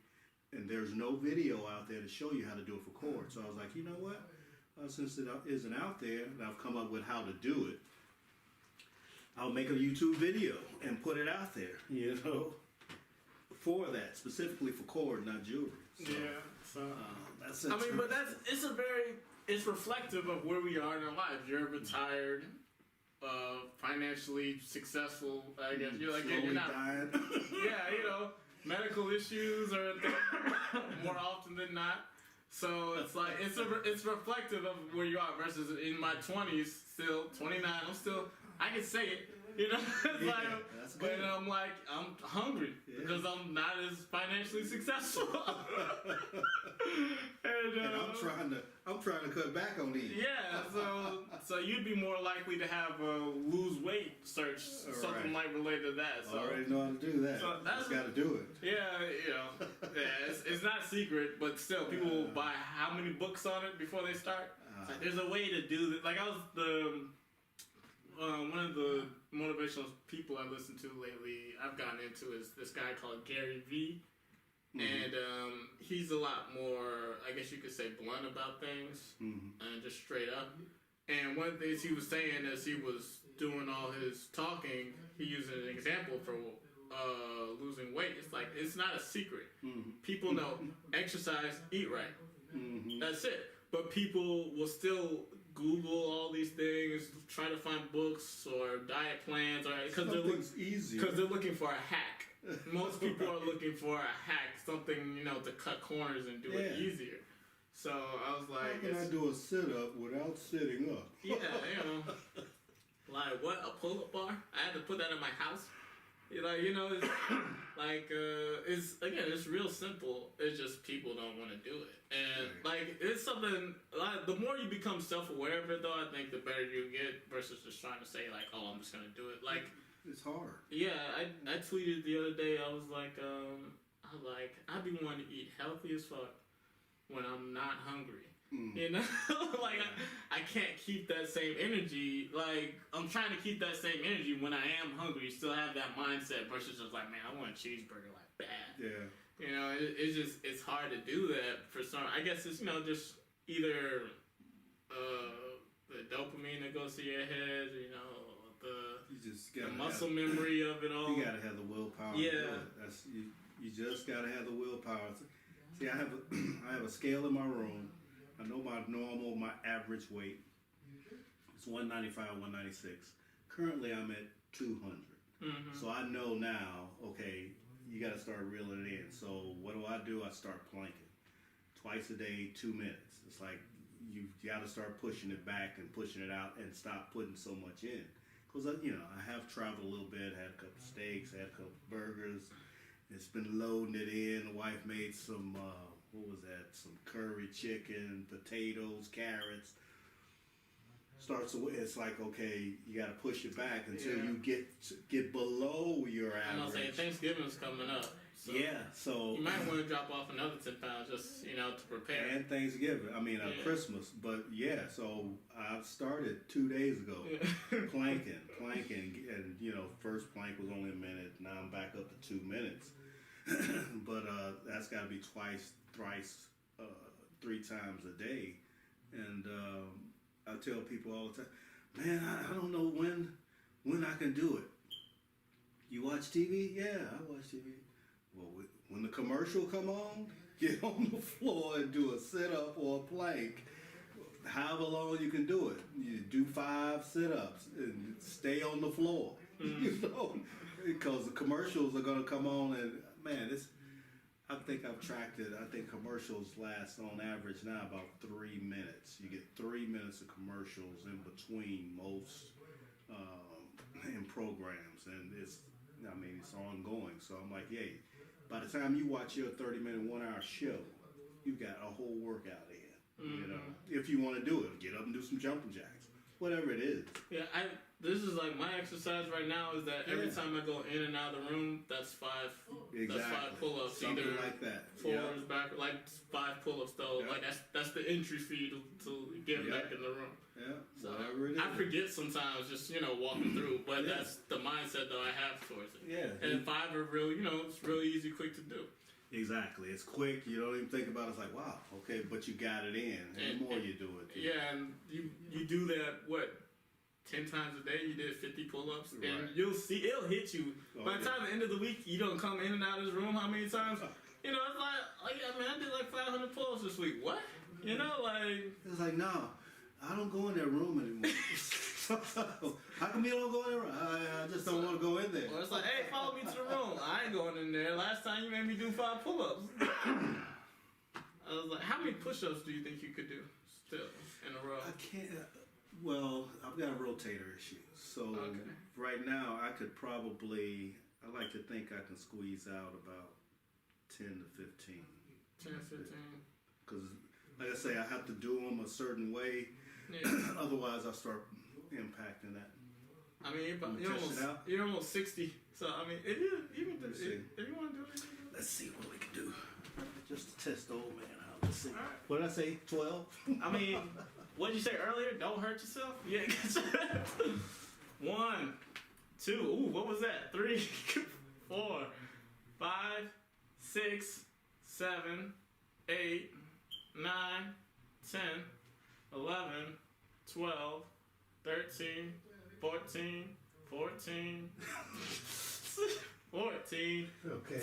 Speaker 3: And there's no video out there to show you how to do it for cord. So I was like, you know what? Since it isn't out there, and I've come up with how to do it, I'll make a YouTube video and put it out there, for that, specifically for cord, not jewelry. So,
Speaker 2: yeah, so
Speaker 3: that's
Speaker 2: but it's reflective of where we are in our lives. You're retired, financially successful, I guess. You're like, you're not
Speaker 3: dying.
Speaker 2: Yeah, medical issues are a thing more often than not. So it's like it's reflective of where you are versus in my 20s, still 29. I can say it. It's but I'm like, I'm hungry because I'm not as financially successful. and
Speaker 3: I'm trying to cut back on these.
Speaker 2: Yeah, so you'd be more likely to have a lose weight search, something like related to that. So
Speaker 3: I already know how to do that. So just got to do it.
Speaker 2: Yeah, it's not secret, but still, people will buy how many books on it before they start. It's like, there's a way to do this. Like one of the motivational people I listened to lately, I've gotten into, is this guy called Gary Vee. And he's a lot more, I guess you could say, blunt about things, and just straight up. And one of the things he was saying as he was doing all his talking, he used an example for losing weight. It's like, it's not a secret. People know exercise, eat right. That's it. But people will still Google all these things, try to find books or diet plans, or because they're looking for a hack. Most people are looking for a hack, something to cut corners and do it easier. So I was like,
Speaker 3: how can I do a sit-up without sitting up?
Speaker 2: Yeah, like what, a pull-up bar? I had to put that in my house. It's like it's real simple. It's just people don't want to do it, and it's something. The more you become self-aware of it, though, I think the better you get versus just trying to say like, oh, I'm just gonna do it. Like,
Speaker 3: it's hard. Yeah,
Speaker 2: I tweeted the other day. I was like, I'd be wanting to eat healthy as fuck when I'm not hungry. I can't keep that same energy. Like, I'm trying to keep that same energy when I am hungry. Still have that mindset versus just like, man, I want a cheeseburger like bad.
Speaker 3: Yeah.
Speaker 2: It's hard to do that for some. I guess it's just either the dopamine that goes to your head, the muscle memory of it all.
Speaker 3: You gotta have the willpower.
Speaker 2: Yeah.
Speaker 3: To do it. You just gotta have the willpower. See, I have a scale in my room. I know my average weight. It's 195, 196. Currently, I'm at 200. So I know now, okay, you got to start reeling it in. So what do? I start planking. Twice a day, 2 minutes. It's like you got to start pushing it back and pushing it out and stop putting so much in. because I have traveled a little bit, had a couple of steaks, had a couple of burgers. It's been loading it in. The wife made some, what was that? Some curry chicken, potatoes, carrots. It's like, okay, you got to push it back until you get below your average.
Speaker 2: I'm not saying Thanksgiving's coming up. So
Speaker 3: so
Speaker 2: you might want to drop off another 10 pounds just, to prepare.
Speaker 3: And Thanksgiving, Christmas. But so I started 2 days ago planking, and first plank was only a minute. Now I'm back up to 2 minutes. But that's got to be twice, thrice, 3 times a day. And I tell people all the time, man, I don't know when I can do it. You watch TV? Yeah, I watch TV. Well, when the commercial come on, get on the floor and do a sit-up or a plank. However long you can do it. You do 5 sit-ups and stay on the floor. Because the commercials are going to come on and, man, I think I've tracked it. I think commercials last on average now about 3 minutes. You get 3 minutes of commercials in between most in programs, and it's ongoing. So I'm like, yay. By the time you watch your 30-minute, 1-hour show, you got a whole workout in. If you want to do it, get up and do some jumping jacks, whatever it is.
Speaker 2: Yeah, this is like my exercise right now. Is that every time I go in and out of the room, that's 5.
Speaker 3: Exactly.
Speaker 2: That's 5 pull-ups.
Speaker 3: Something
Speaker 2: either
Speaker 3: like that.
Speaker 2: Forwards, back, like 5 pull-ups though. Like that's the entry fee to get back in the room.
Speaker 3: Yeah.
Speaker 2: So
Speaker 3: whatever it is.
Speaker 2: I forget sometimes, just walking through, but that's the mindset though I have towards it.
Speaker 3: Yeah.
Speaker 2: And 5 are really, it's really easy, quick to do.
Speaker 3: Exactly. It's quick. You don't even think about it. It's like, wow, okay, but you got it in. And the more you do it.
Speaker 2: Yeah, and you do that, 10 times a day, you did 50 pull-ups, and
Speaker 3: Right.
Speaker 2: you'll see, it'll hit you. By the time the end of the week, you don't come in and out of this room how many times? It's like, oh yeah, man, I did like 500 pull-ups this week. What?
Speaker 3: It's like, no, I don't go in that room anymore. How come you don't go in there? I just don't want to go in there.
Speaker 2: Well, it's like, hey, follow me to the room. I ain't going in there. Last time you made me do 5 pull-ups. I was like, how many push-ups do you think you could do still in a row?
Speaker 3: I can't. Well, I've got a rotator issue. So right now, I could probably, I like to think I can squeeze out about 10 to 15.
Speaker 2: 10, 15.
Speaker 3: Because, like I say, I have to do them a certain way.
Speaker 2: Yeah.
Speaker 3: Otherwise, I'll start impacting that.
Speaker 2: I mean, you're almost 60. So, I mean, if you want to do it.
Speaker 3: Let's see what we can do. Just to test the old man out. Let's see.
Speaker 2: All right.
Speaker 3: What did I say? 12?
Speaker 2: I mean, what did you say earlier? Don't hurt yourself? Yeah. 1, 2. Ooh, what was that? 3, 4, 5, 6, 7, 8, 9, 10, 11, 12, 13, 14, 14, 14.
Speaker 3: Okay.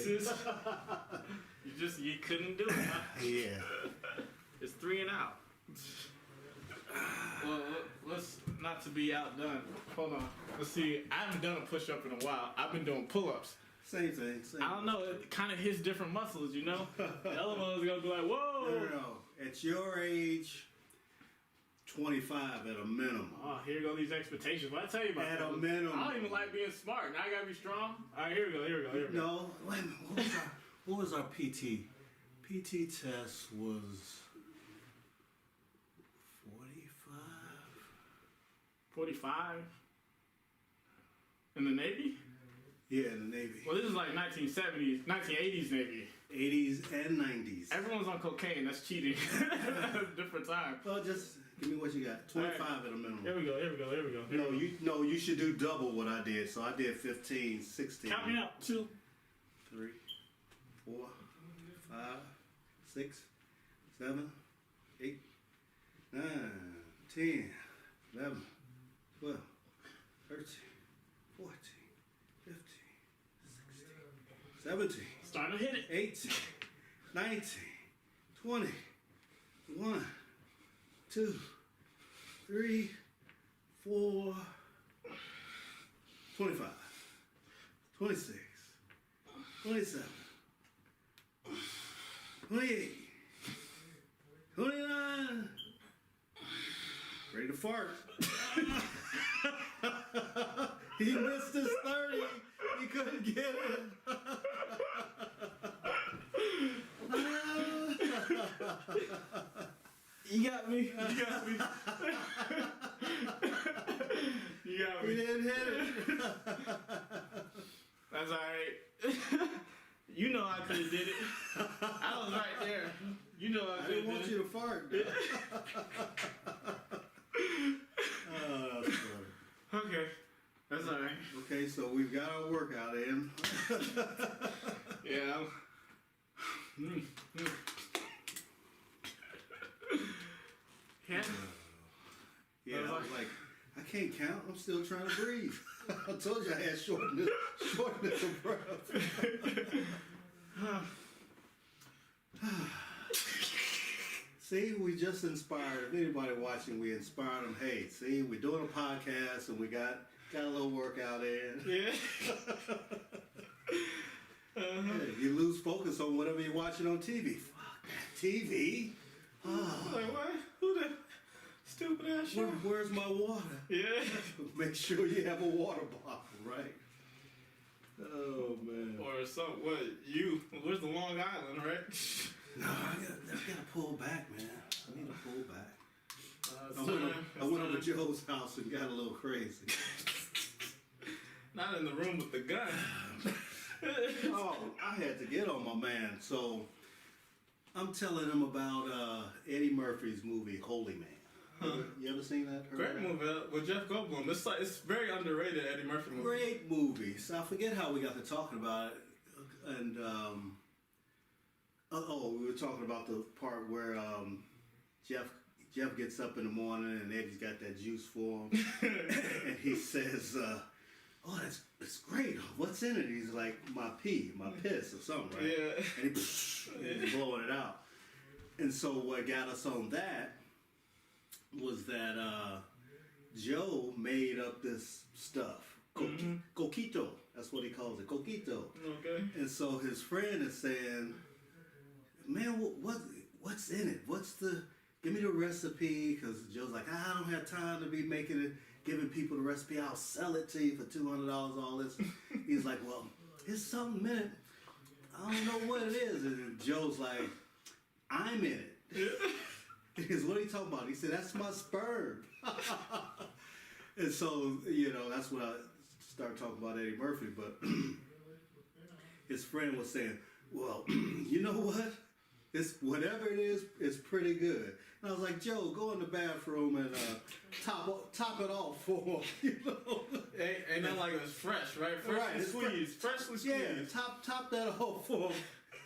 Speaker 2: You couldn't do it. Huh?
Speaker 3: Yeah.
Speaker 2: It's 3 and out. Well, let's not to be outdone. Hold on. Let's see. I haven't done a push-up in a while. I've been doing pull-ups.
Speaker 3: Same thing.
Speaker 2: I don't know. It kind of hits different muscles, The other one's gonna be like, whoa.
Speaker 3: No. At your age, 25 at a minimum.
Speaker 2: Oh, here go these expectations. What I tell you about
Speaker 3: At
Speaker 2: that?
Speaker 3: a minimum.
Speaker 2: I don't even like being smart. Now I gotta be strong. All right, here we go.
Speaker 3: No, wait a minute. What was our PT? PT test was 45.
Speaker 2: 45. In the Navy?
Speaker 3: Yeah, in the Navy.
Speaker 2: Well, this is like 1970s, 1980s Navy.
Speaker 3: 80s and 90s.
Speaker 2: Everyone's on cocaine. That's cheating. Different time.
Speaker 3: Well, just give me what you got. 25 at a minimum.
Speaker 2: Here we go.
Speaker 3: No, you should do double what I did. So I did 15, 16.
Speaker 2: Count me out. 2,
Speaker 3: 3, 4, 5, 6, 7, 8, 9, 10, 11, 12, 13, 14, 15, 16, 17.
Speaker 2: Starting to hit it.
Speaker 3: 18, 19, 20, 1, 2, 3, 4, 25, 26, 27, 28, 29. Ready to fart. couldn't get it.
Speaker 2: You got me. You got me. You got me.
Speaker 3: You didn't hit it.
Speaker 2: That's alright. You know I could have did it. I was right there. You know I
Speaker 3: I
Speaker 2: could
Speaker 3: didn't
Speaker 2: have
Speaker 3: want
Speaker 2: did
Speaker 3: you
Speaker 2: it.
Speaker 3: to fart. Though. Oh, that's funny.
Speaker 2: Okay. That's alright.
Speaker 3: Okay, so we've got our workout in.
Speaker 2: Yeah. Yeah.
Speaker 3: Yeah, I was like, I can't count. I'm still trying to breathe. I told you I had shortness of breath. See, we just inspired. If anybody watching, we inspired them. Hey, see, we're doing a podcast and we got a little workout in.
Speaker 2: Yeah.
Speaker 3: Yeah, you lose focus on whatever you're watching on TV. Fuck that TV. Oh,
Speaker 2: Like what? Who the stupid ass show?
Speaker 3: where's my water?
Speaker 2: Yeah.
Speaker 3: Make sure you have a water bottle, right? Oh man.
Speaker 2: Or some what? Where's the Long Island, right?
Speaker 3: No, I gotta pull back, man. I need to pull back. I
Speaker 2: Son,
Speaker 3: went over to Joe's house and got a little crazy.
Speaker 2: Not in the room with the gun.
Speaker 3: Oh, I had to get on my man. So I'm telling him about Eddie Murphy's movie Holy Man.
Speaker 2: Huh.
Speaker 3: You ever seen that? Heard
Speaker 2: Great
Speaker 3: that?
Speaker 2: movie with Jeff Goldblum. It's very underrated Eddie Murphy movie.
Speaker 3: Great movie. So I forget how we got to talking about it, and we were talking about the part where Jeff gets up in the morning and Eddie's got that juice for him, and he says, "Oh, that's great. What's in it?" He's like, "My piss or something, right?"
Speaker 2: Yeah.
Speaker 3: And he's blowing it out. And so what got us on that was that Joe made up this stuff, coquito. That's what he calls it, coquito.
Speaker 2: Okay.
Speaker 3: And so his friend is saying, "Man, what's in it? Give me the recipe," because Joe's like, "I don't have time to be making it, giving people the recipe. I'll sell it to you for $200, all this." He's like, "Well, it's something in it. I don't know what it is." And Joe's like, "I'm in it." He goes, "What are you talking about?" He said, "That's my sperm." And so, that's when I started talking about Eddie Murphy. But his friend was saying, "Well, you know what? It's whatever it is, it's pretty good." And I was like, "Joe, go in the bathroom and top it off for him."
Speaker 2: Ain't nothing like it was fresh, right? Freshly squeezed. Freshly squeezed.
Speaker 3: Yeah, top that off for him.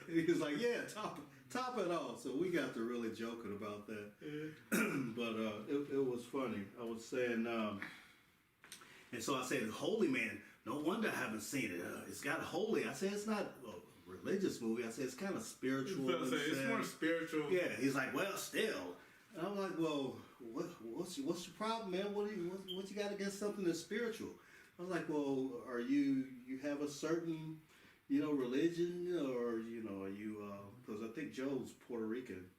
Speaker 3: He was like, "Yeah, top it off." So we got to really joking about that.
Speaker 2: Yeah.
Speaker 3: But it was funny. I was saying, and so I said, "Holy Man, no wonder I haven't seen it. It's got holy." I said, "It's not a religious movie." I said, "It's kind of spiritual."
Speaker 2: It's more spiritual.
Speaker 3: Yeah, he's like, "Well, still." And I'm like, "Well, what's your problem, man? What you got against something that's spiritual?" I was like, "Well, are you have a certain, religion, or are you?" Because I think Joe's Puerto Rican,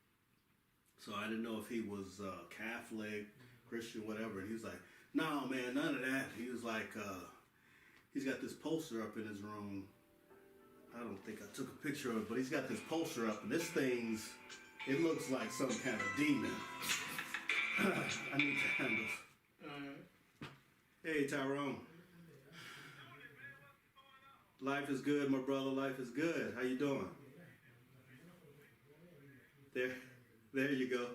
Speaker 3: so I didn't know if he was Catholic, Christian, whatever. And he was like, "No, man, none of that." He was like, he's got this poster up in his room. I don't think I took a picture of it, but he's got this poster up, and this thing's, it looks like some kind of demon. I need to handle. Hey, Tyrone. Life is good, my brother. Life is good. How you doing? There you go.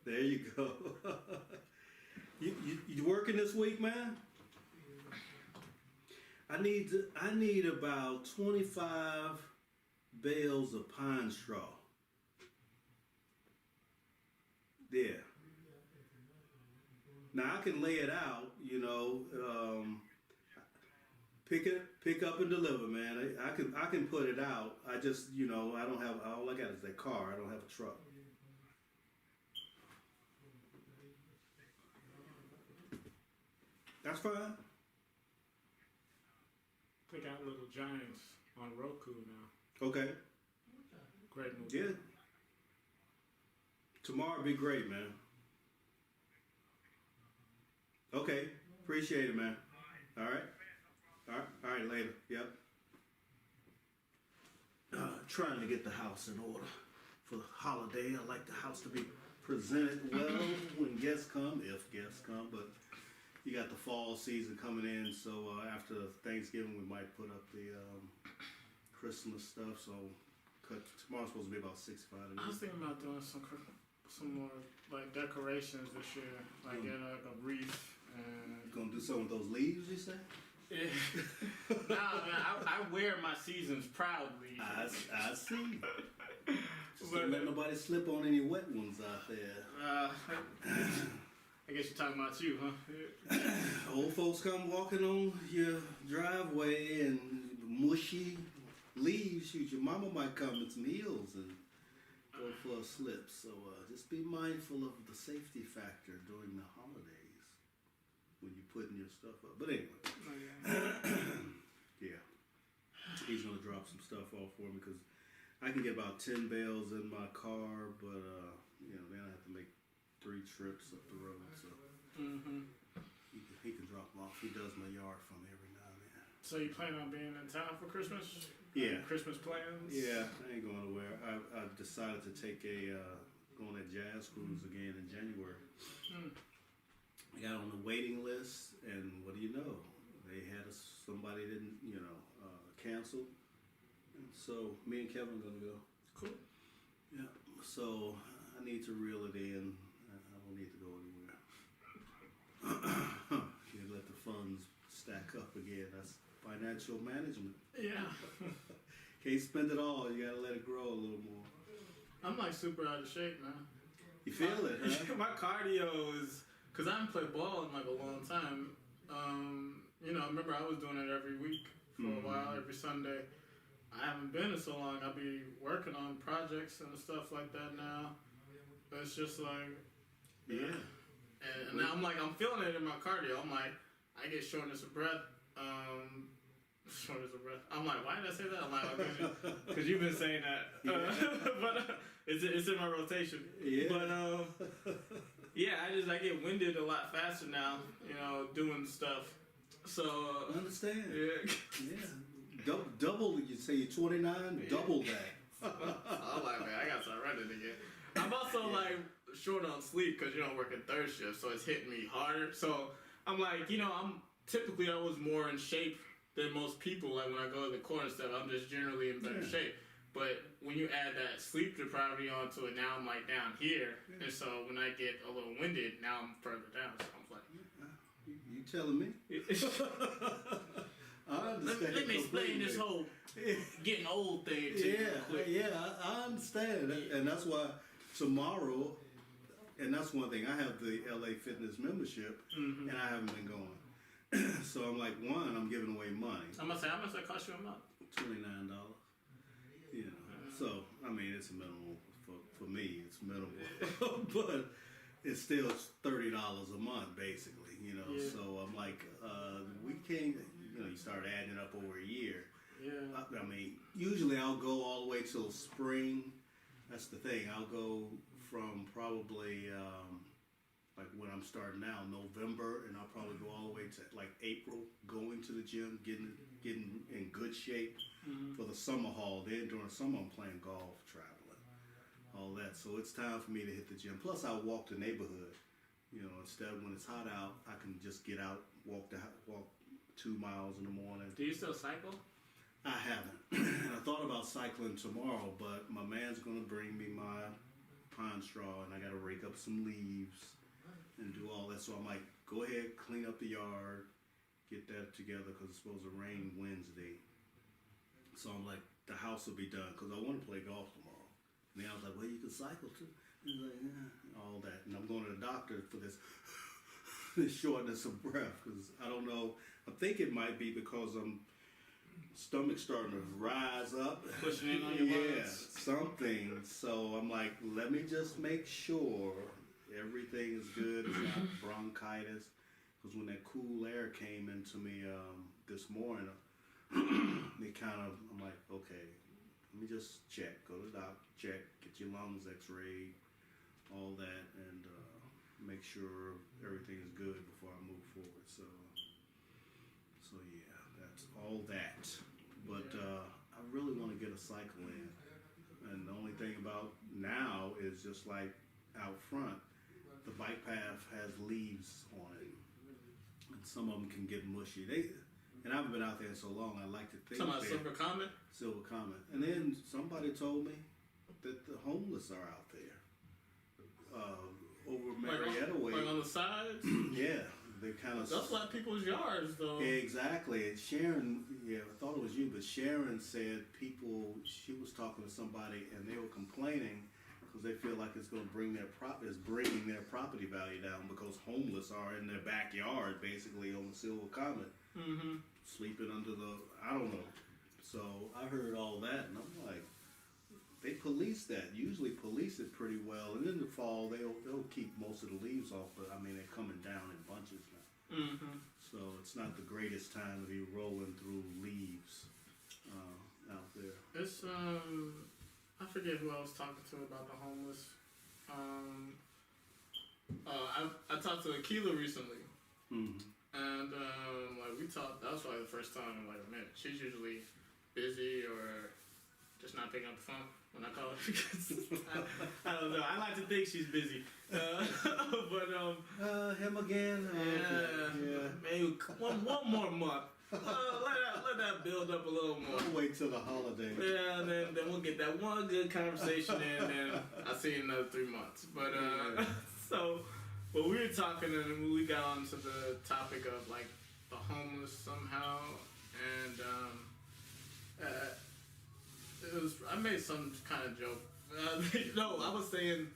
Speaker 3: There you go. You working this week, man? I need about 25 bales of pine straw. Yeah. Now I can lay it out, pick up and deliver, man. I can put it out. I just, I don't have, all I got is that car. I don't have a truck. That's fine.
Speaker 2: Pick out Little Giants on Roku now.
Speaker 3: Okay.
Speaker 2: Great movie.
Speaker 3: Yeah. Tomorrow be great, man. Okay. Appreciate it, man. All right. All right, later. Yep. trying to get the house in order for the holiday. I like the house to be presented well when guests come, if guests come. But you got the fall season coming in, so after Thanksgiving we might put up the Christmas stuff. So tomorrow's supposed to be about 65 degrees.
Speaker 2: I was thinking about doing some more like decorations this year, like getting like a wreath and.
Speaker 3: You gonna do some of those leaves? You say?
Speaker 2: Yeah. Nah, man, I wear my seasons proudly.
Speaker 3: I see. Just don't let nobody slip on any wet ones out there.
Speaker 2: I guess you're talking about you, huh?
Speaker 3: Old folks come walking on your driveway and mushy leaves. Shoot, your mama might come in some heels and go for a slip. So just be mindful of the safety factor during the holidays when you're putting your stuff up. But anyway, yeah, he's gonna drop some stuff off for me because I can get about 10 bales in my car, but then I have to make 3 trips up the road. So he can drop them off. He does my yard for me every now and then.
Speaker 2: So you plan on being in town for Christmas?
Speaker 3: Yeah.
Speaker 2: Christmas plans?
Speaker 3: Yeah, I ain't going nowhere. I've decided to take go on a jazz cruise again in January. I got on the waiting list, and what do you know? They had somebody didn't, cancel. So me and Kevin are gonna go.
Speaker 2: Cool.
Speaker 3: Yeah. So I need to reel it in. I don't need to go anywhere. You let the funds stack up again. That's financial management.
Speaker 2: Yeah.
Speaker 3: Can't spend it all. You gotta let it grow a little more.
Speaker 2: I'm like super out of shape, man.
Speaker 3: You feel it, huh?
Speaker 2: My cardio is, cause I haven't played ball in like a long time. I remember I was doing it every week for a while, every Sunday. I haven't been in so long. I'll be working on projects and stuff like that now. It's just like,
Speaker 3: Yeah.
Speaker 2: And now I'm feeling it in my cardio. I'm like, I get shortness of breath. Shortness of breath. I'm like, why did I say that? I'm like, because you've been saying that. But it's in my rotation.
Speaker 3: Yeah.
Speaker 2: But I get winded a lot faster now. Doing stuff. So
Speaker 3: I understand.
Speaker 2: yeah.
Speaker 3: Yeah. Double. You say you're 29. Double that.
Speaker 2: I'm like, man, I gotta start running again. I'm also like short on sleep because working third shift, so it's hitting me harder. So I'm like, I'm typically always more in shape than most people. Like when I go to the court and stuff, I'm just generally in better shape. But when you add that sleep depravity onto it, now I'm like down here, and so when I get a little winded, now I'm further down. So I'm like,
Speaker 3: You telling me? I understand.
Speaker 2: let me explain this whole getting old thing to you real quick.
Speaker 3: I understand, and that's why tomorrow, and that's one thing. I have the LA Fitness membership, and I haven't been going. So I'm like, I'm giving away money.
Speaker 2: I'm gonna say, how much that cost you a month?
Speaker 3: $29. So I mean, it's minimal for me. It's minimal, but it's still $30 a month, basically.
Speaker 2: Yeah.
Speaker 3: So I'm like, we can't. You start adding it up over a year.
Speaker 2: Yeah.
Speaker 3: I mean, usually I'll go all the way till spring. That's the thing. I'll go from probably like when I'm starting now, November, and I'll probably go all the way to like April, going to the gym, getting in good shape for the summer haul. Then during the summer, I'm playing golf, traveling, all that. So it's time for me to hit the gym. Plus, I walk the neighborhood. Instead of when it's hot out, I can just get out, walk 2 miles in the morning.
Speaker 2: Do you still cycle?
Speaker 3: I haven't. And I thought about cycling tomorrow, but my man's gonna bring me my pine straw, and I gotta rake up some leaves and do all that. So I'm like, go ahead, clean up the yard, get that together, because it's supposed to rain Wednesday. So I'm like, the house will be done, because I want to play golf tomorrow. And then I was like, well, you can cycle too. He's like, yeah, all that. And I'm going to the doctor for this shortness of breath, because I don't know. I think it might be because stomach's starting to rise up.
Speaker 2: Pushing in on your
Speaker 3: Yeah,
Speaker 2: lungs.
Speaker 3: something. So I'm like, let me just make sure everything is good. It's not bronchitis. Because when that cool air came into me this morning, I'm like, okay, let me just check. Go to the doctor, check, get your lungs x-rayed, all that, and make sure everything is good before I move forward. So yeah, that's all that. But I really want to get a cycle in. And the only thing about now is just like out front, the bike path has leaves on it, and some of them can get mushy. And I haven't been out there in so long. I like to think
Speaker 2: Talking about Silver Comet?
Speaker 3: Silver Comet. And then somebody told me that the homeless are out there. Over Marietta Way.
Speaker 2: Like on the sides?
Speaker 3: Yeah. They kind of.
Speaker 2: That's like people's yards, though.
Speaker 3: Exactly. And Sharon, I thought it was you, but Sharon said she was talking to somebody and they were complaining because they feel like it's going to bringing their property value down because homeless are in their backyard, basically on the Silver Comet, sleeping under I don't know. So I heard all that and I'm like, they police that. Usually police it pretty well. And in the fall, they'll keep most of the leaves off, but I mean they're coming down in bunches now. So it's not the greatest time to be rolling through leaves out there.
Speaker 2: It's I forget who I was talking to about the homeless. I talked to Akila recently, and like we talked. That was probably the first time in like a minute. She's usually busy or just not picking up the phone when I call her because I don't know. I like to think she's busy, but
Speaker 3: him again.
Speaker 2: yeah, maybe one more month. Let that build up a little more.
Speaker 3: We'll wait till the holiday.
Speaker 2: Yeah, and then we'll get that one good conversation in, and I'll see you in another 3 months. But but we were talking, and we got onto the topic of like the homeless somehow, and I made some kind of joke. No, I was saying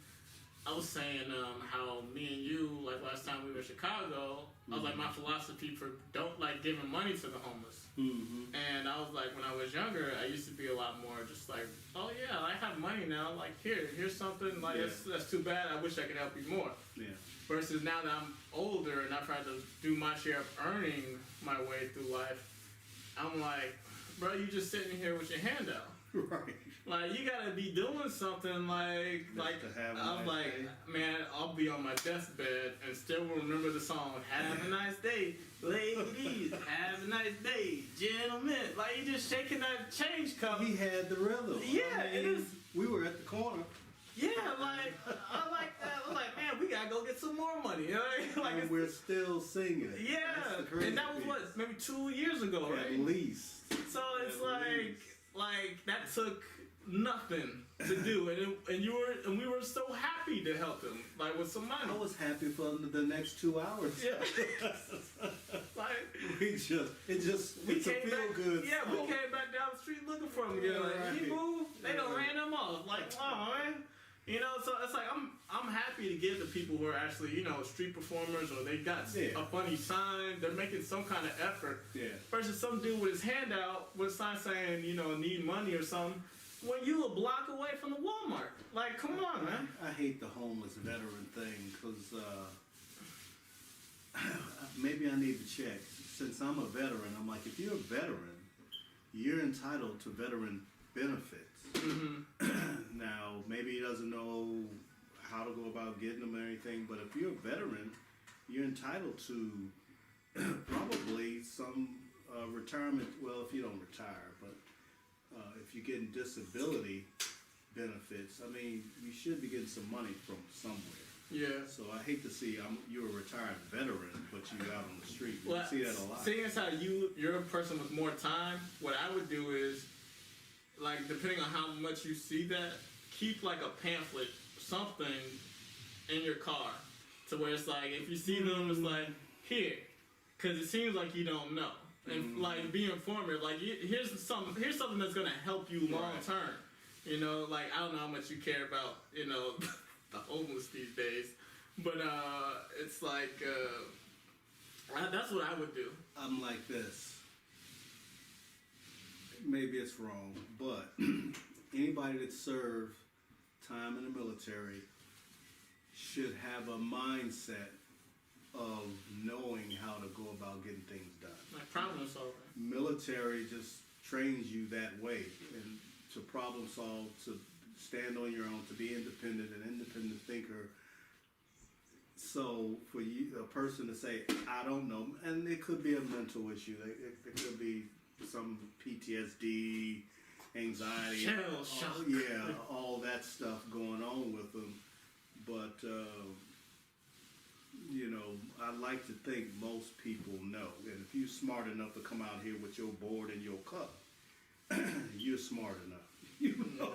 Speaker 2: how me and you, like last time we were in Chicago, I was like, my philosophy for don't like giving money to the homeless. And I was like, when I was younger, I used to be a lot more just like, oh yeah, I have money now. Like here's something. Like that's too bad. I wish I could help you more. Yeah. Versus now that I'm older and I've had to do my share of earning my way through life, I'm like, bro, you just sitting here with your hand out.
Speaker 3: Right.
Speaker 2: Like you gotta be doing something like I'm like, man, I'll be on my deathbed and still remember the song "Have a Nice Day, Ladies, Have a Nice Day, Gentlemen." Like you just shaking that change cup.
Speaker 3: He had the rhythm.
Speaker 2: Yeah, it is.
Speaker 3: We were at the corner.
Speaker 2: Yeah, like I like that. I was like, man, we gotta go get some more money. You know? Like
Speaker 3: and we're still singing.
Speaker 2: Yeah, and that was what, maybe 2 years ago, right?
Speaker 3: At least.
Speaker 2: So it's like that took nothing to do, and we were so happy to help him, like with some money.
Speaker 3: I was happy for the next 2 hours.
Speaker 2: Yeah. Like
Speaker 3: it's a feel good.
Speaker 2: Yeah, we came back down the street looking for him again. Like, he moved, they done ran him off. Like, oh man. You know, so it's like I'm happy to give to people who are actually, street performers or they got a funny sign, they're making some kind of effort. Yeah. Versus some dude with his hand out with a sign saying, need money or something, when you a block away from the Walmart. Like, come on, man.
Speaker 3: I hate the homeless veteran thing because maybe I need to check. Since I'm a veteran, I'm like, if you're a veteran, you're entitled to veteran benefits. Now, maybe he doesn't know how to go about getting them or anything, but if you're a veteran, you're entitled to probably some retirement. Well, if you don't retire, but if you're getting disability benefits, I mean, you should be getting some money from somewhere. Yeah. So I hate to see you're a retired veteran, but you out on the street. You see that a lot.
Speaker 2: Seeing as how you're a person with more time, what I would do is, like, depending on how much you see that, keep like a pamphlet, something in your car, to where it's like, if you see them, it's like, here, because it seems like you don't know, and like be informative. Like, here's something that's gonna help you long term. Like I don't know how much you care about, the homeless these days, but it's like that's what I would do.
Speaker 3: I'm like this. Maybe it's wrong, but anybody that served time in the military should have a mindset of knowing how to go about getting things done.
Speaker 2: Like problem solving.
Speaker 3: Military just trains you that way, and to problem solve, to stand on your own, to be independent, an independent thinker. So for a person to say, I don't know, and it could be a mental issue. It could be some PTSD, anxiety,
Speaker 2: Shell shock.
Speaker 3: all that stuff going on with them. But you know, I like to think most people know, and if you're smart enough to come out here with your board and your cup, you're smart enough. You know.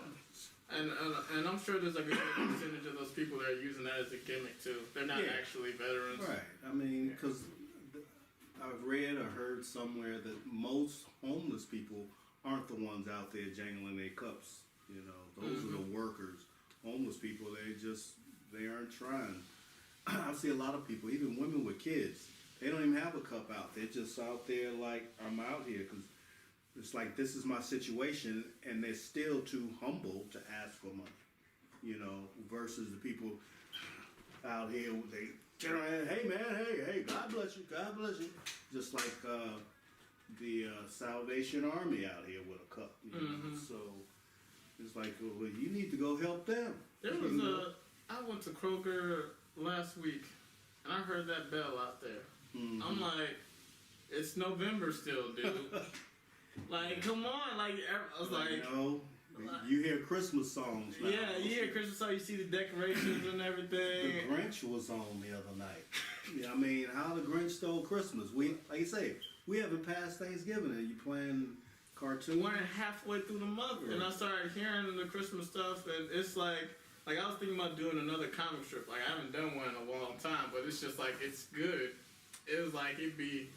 Speaker 2: And I'm sure there's like a good percentage of those people that are using that as a gimmick too. They're not actually veterans.
Speaker 3: Right. I mean, because I've read or heard somewhere that most homeless people aren't the ones out there jangling their cups. You know, those are the workers. Homeless people, they aren't trying. I see a lot of people, even women with kids, they don't even have a cup out. They're just out there like, I'm out here because it's like, this is my situation, and they're still too humble to ask for money. You know, versus the people out here, they get around, hey man, hey, God bless you, God bless you. Just like the Salvation Army out here with a cup. You know? So it's like, well, you need to go help them.
Speaker 2: There was I went to Kroger last week, and I heard that bell out there. I'm like, it's November still, dude. Like, come on, like, I was like,
Speaker 3: no, you hear Christmas songs now.
Speaker 2: Yeah, you hear Christmas songs, you see the decorations and everything.
Speaker 3: The Grinch was on the other night. Yeah, I mean, how the Grinch stole Christmas. We, like you say, we haven't passed Thanksgiving, and you playing cartoons.
Speaker 2: We're halfway through the month, and I started hearing the Christmas stuff, and it's like I was thinking about doing another comic strip. Like, I haven't done one in a long time, but it's just like, it's good. It was like, it'd be,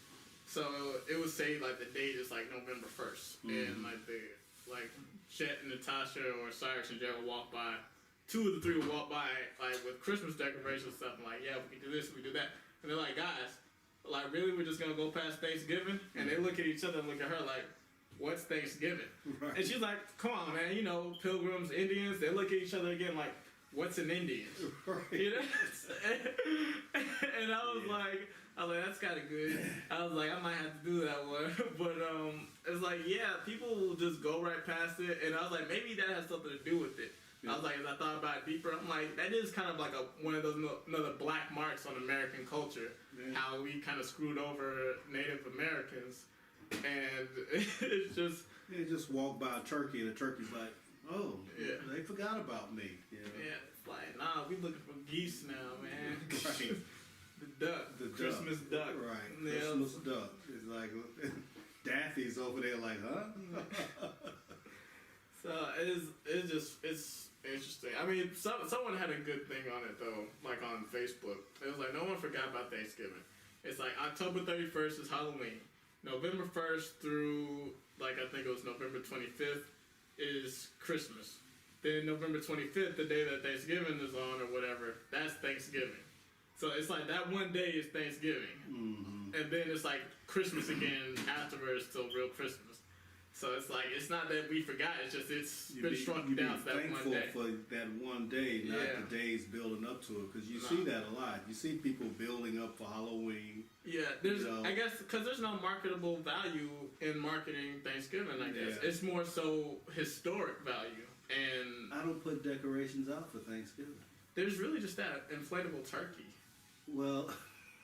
Speaker 2: so it would say like the date is like November 1st, and like Chet and Natasha or Cyrus and Jay will walk by. 2 of the 3 will walk by like with Christmas decorations and stuff. I'm like, yeah, we can do this, we can do that. And they're like, guys, like, really, we're just gonna go past Thanksgiving? And they look at each other and look at her like, what's Thanksgiving?
Speaker 3: Right.
Speaker 2: And she's like, come on, man, you know, Pilgrims, Indians. They look at each other again like, what's an Indian?
Speaker 3: Right.
Speaker 2: You know? And I was like, that's kind of good. I was like, I might have to do that one. But it's like, yeah, people will just go right past it. And I was like, maybe that has something to do with it. I was like, as I thought about it deeper, I'm like, that is kind of like one of those another black marks on American culture. Yeah. How we kind of screwed over Native Americans. And it's just...
Speaker 3: They just walk by a turkey, and the turkey's like, oh, they forgot about me. You know?
Speaker 2: Yeah, it's like, nah, we looking for geese now, man.
Speaker 3: Right.
Speaker 2: The duck. The Christmas duck.
Speaker 3: Right.
Speaker 2: Yeah.
Speaker 3: Christmas duck. It's like, Daffy's over there like, huh?
Speaker 2: So it's interesting. I mean, someone had a good thing on it though, like on Facebook. It was like, no one forgot about Thanksgiving. It's like October 31st is Halloween. November 1st through, like, I think it was November 25th is Christmas. Then November 25th, the day that Thanksgiving is on or whatever, that's Thanksgiving. So it's like that one day is Thanksgiving. And then it's like Christmas again afterwards till real Christmas. So it's like, it's not that we forgot, it's just it's been shrunk down to that one day.
Speaker 3: Thankful for that one day, not the days building up to it, because you see that a lot. You see people building up for Halloween.
Speaker 2: Yeah, there's, I guess, because there's no marketable value in marketing Thanksgiving, I guess. Yeah. It's more so historic value. And
Speaker 3: I don't put decorations out for Thanksgiving.
Speaker 2: There's really just that inflatable turkey.
Speaker 3: Well...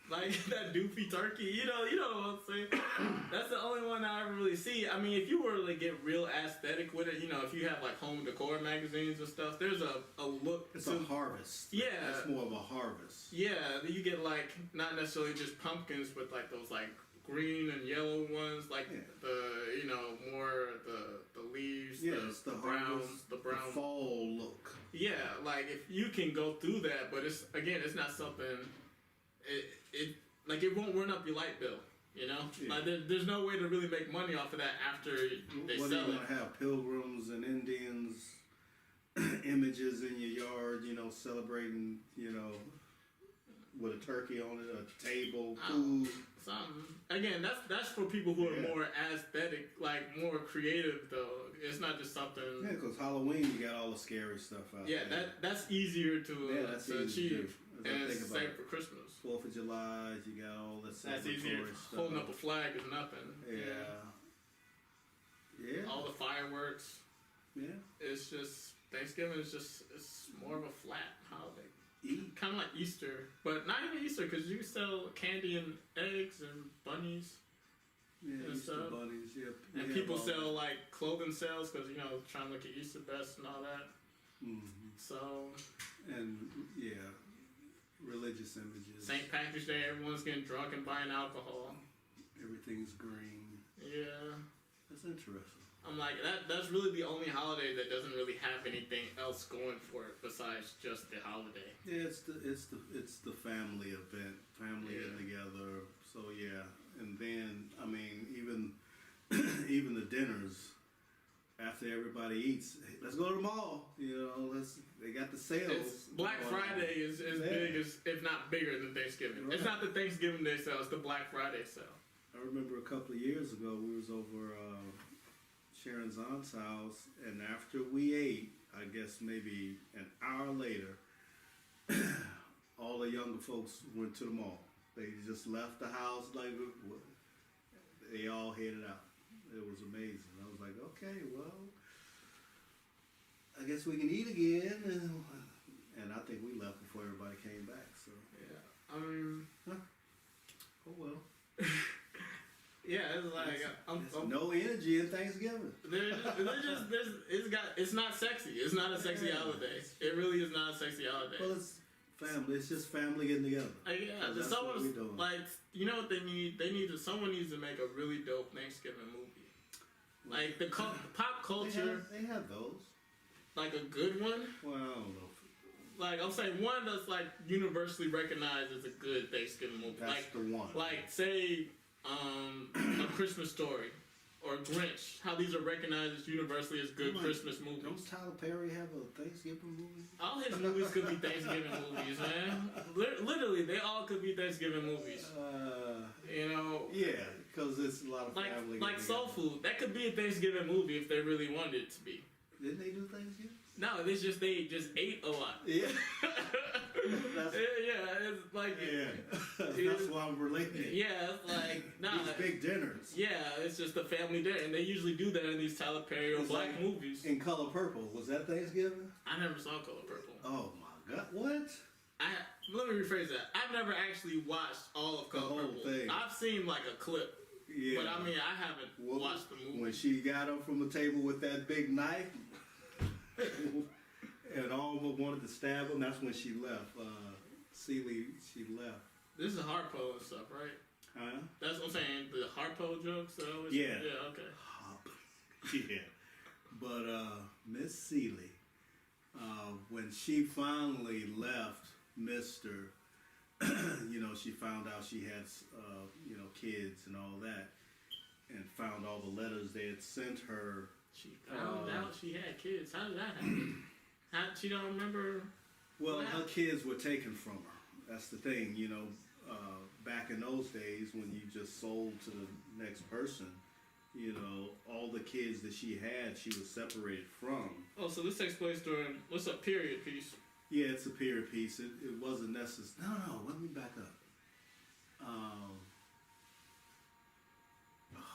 Speaker 2: Like that doofy turkey, you know what I'm saying? That's the only one I ever really see. I mean, if you were to get real aesthetic with it, you know, if you have like home decor magazines and stuff, there's a look.
Speaker 3: It's a harvest.
Speaker 2: Yeah.
Speaker 3: It's more of a harvest.
Speaker 2: Yeah, you get like, not necessarily just pumpkins, but like those like green and yellow ones, like the, you know, more the leaves, the brown, the
Speaker 3: fall look.
Speaker 2: Yeah, like if you can go through that, but it's not something. It won't run up your light bill, you know? Yeah. Like there's no way to really make money off of that after they sell it.
Speaker 3: What are you gonna have, pilgrims and Indians images in your yard, you know, celebrating, you know, with a turkey on it, a table, food.
Speaker 2: Something. Again, that's for people who are more aesthetic, like more creative though. It's not just something.
Speaker 3: Yeah, because Halloween you got all the scary stuff out there.
Speaker 2: Yeah, that's easier to achieve. And
Speaker 3: same
Speaker 2: for Christmas.
Speaker 3: 4th of July, you got all that
Speaker 2: That's easier.
Speaker 3: Stuff.
Speaker 2: Holding up a flag is nothing.
Speaker 3: Yeah.
Speaker 2: All the fireworks.
Speaker 3: Yeah.
Speaker 2: It's just, Thanksgiving is just, it's more of a flat holiday. Kind of like Easter. But not even Easter, because you sell candy and eggs and bunnies.
Speaker 3: Yeah,
Speaker 2: and
Speaker 3: Easter
Speaker 2: stuff.
Speaker 3: bunnies. Yeah.
Speaker 2: And
Speaker 3: yeah,
Speaker 2: people
Speaker 3: all
Speaker 2: sell like clothing sales because trying to look at Easter best and all that.
Speaker 3: Mm-hmm.
Speaker 2: So
Speaker 3: And yeah, religious images.
Speaker 2: St. Patrick's Day, everyone's getting drunk and buying alcohol.
Speaker 3: Everything's green.
Speaker 2: Yeah.
Speaker 3: That's interesting.
Speaker 2: I'm like, that's really the only holiday that doesn't really have anything else going for it besides just the holiday.
Speaker 3: Yeah, it's the family event, family
Speaker 2: Yeah.
Speaker 3: getting together. So yeah, and then I mean even even the dinners after everybody eats, hey, let's go to the mall. They got the sales.
Speaker 2: Black
Speaker 3: going on.
Speaker 2: Friday is big as, if not bigger than Thanksgiving.
Speaker 3: Right.
Speaker 2: It's not the Thanksgiving Day sale, it's the Black Friday sale.
Speaker 3: I remember a couple of years ago we was over Sharon's aunt's house, and after we ate, I guess maybe an hour later, all the younger folks went to the mall. They just left the house like they all headed out. It was amazing. I was like, okay, well, I guess we can eat again, and I think we left before everybody came back. So
Speaker 2: Yeah.
Speaker 3: oh well.
Speaker 2: Yeah, it's like
Speaker 3: There's no energy in Thanksgiving.
Speaker 2: it's not sexy. It's not a sexy holiday. It really is not a sexy holiday.
Speaker 3: Well, it's family. It's just family getting together.
Speaker 2: Yeah,
Speaker 3: That's what we doing.
Speaker 2: like, what they need? Someone needs to make a really dope Thanksgiving movie. Like the pop culture,
Speaker 3: They have those.
Speaker 2: like a good one.
Speaker 3: Well, I don't know.
Speaker 2: Like I'm saying, one that's like universally recognized as a good Thanksgiving movie.
Speaker 3: That's
Speaker 2: like
Speaker 3: the one.
Speaker 2: Like say, A Christmas Story or Grinch. How these are recognized as universally as good Christmas movies.
Speaker 3: Don't Tyler Perry have a Thanksgiving movie?
Speaker 2: All his movies could be Thanksgiving movies, man. Literally, they all could be Thanksgiving movies.
Speaker 3: Yeah, because it's a lot of
Speaker 2: Like
Speaker 3: family.
Speaker 2: like Soul Food. That could be a Thanksgiving movie if they really wanted it to be.
Speaker 3: Didn't they do Thanksgiving?
Speaker 2: No, it's just they just ate a lot.
Speaker 3: Yeah.
Speaker 2: It's like
Speaker 3: That's why I'm relating it.
Speaker 2: yeah, it's like
Speaker 3: These big dinners.
Speaker 2: Yeah, it's just a family dinner, and they usually do that in these Tyler Perry or
Speaker 3: It's
Speaker 2: black
Speaker 3: like
Speaker 2: movies.
Speaker 3: In Color Purple, was that Thanksgiving?
Speaker 2: I never saw Color Purple.
Speaker 3: Oh my God! What?
Speaker 2: Let me rephrase that. I've never actually watched all of Color
Speaker 3: whole
Speaker 2: Purple.
Speaker 3: thing.
Speaker 2: I've seen like a clip,
Speaker 3: Yeah.
Speaker 2: but I mean I haven't watched the movie.
Speaker 3: When she got up from the table with that big knife, and all but wanted to stab him, that's when she left. Celie, she left.
Speaker 2: This is Harpo and stuff, right?
Speaker 3: Huh?
Speaker 2: That's what I'm saying. The Harpo jokes. That always,
Speaker 3: Yeah.
Speaker 2: Yeah. Okay.
Speaker 3: Hop. Yeah. But Miss Celie, when she finally left Mr., she found out she had, kids and all that, and found all the letters they had sent her.
Speaker 2: She found out she had kids. How did that happen? She don't remember.
Speaker 3: Well,
Speaker 2: What
Speaker 3: her
Speaker 2: happened?
Speaker 3: kids were taken from her. That's the thing, back in those days when you just sold to the next person, all the kids that she had, she was separated from.
Speaker 2: Oh, so this takes place during what's a period piece?
Speaker 3: Yeah, it's a period piece. It wasn't necessary. No, let me back up.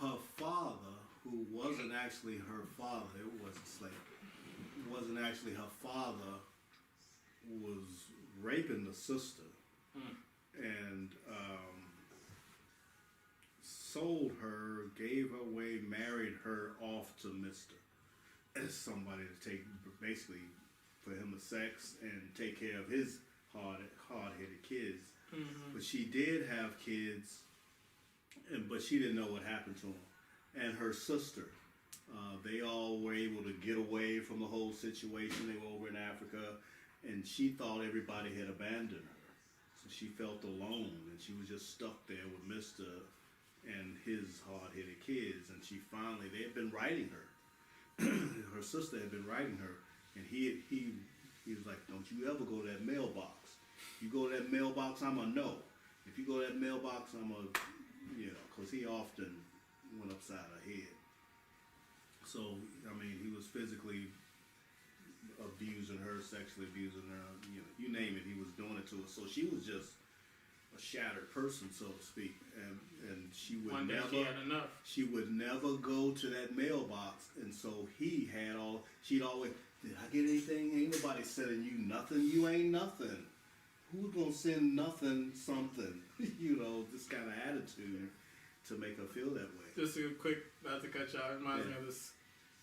Speaker 3: Her father, who wasn't actually her father, it wasn't slave. It wasn't actually her father, was raping the sister. And sold her, gave her away, married her off to Mr. as somebody to take, basically, for him to sex and take care of his hard-headed kids.
Speaker 2: Mm-hmm.
Speaker 3: But she did have kids, but she didn't know what happened to them. And her sister, they all were able to get away from the whole situation. They were over in Africa, and she thought everybody had abandoned her. So she felt alone, and she was just stuck there with Mr. and his hard-headed kids. And they had been writing her. Her sister had been writing her, and he was like, "Don't you ever go to that mailbox. You go to that mailbox, I'm a no. If you go to that mailbox, I'm a, because he often went upside her head. So, I mean, he was physically abusing her, sexually abusing her, you name it, he was doing it to her. So she was just a shattered person, so to speak, and she would
Speaker 2: One day
Speaker 3: never.
Speaker 2: she had enough.
Speaker 3: She would never go to that mailbox, and so he had she'd always, did I get anything? Ain't nobody sending you nothing. You ain't nothing. Who's gonna send nothing, something? This kind of attitude. to make her feel that way.
Speaker 2: Just a quick, not to cut you out, it reminds me of this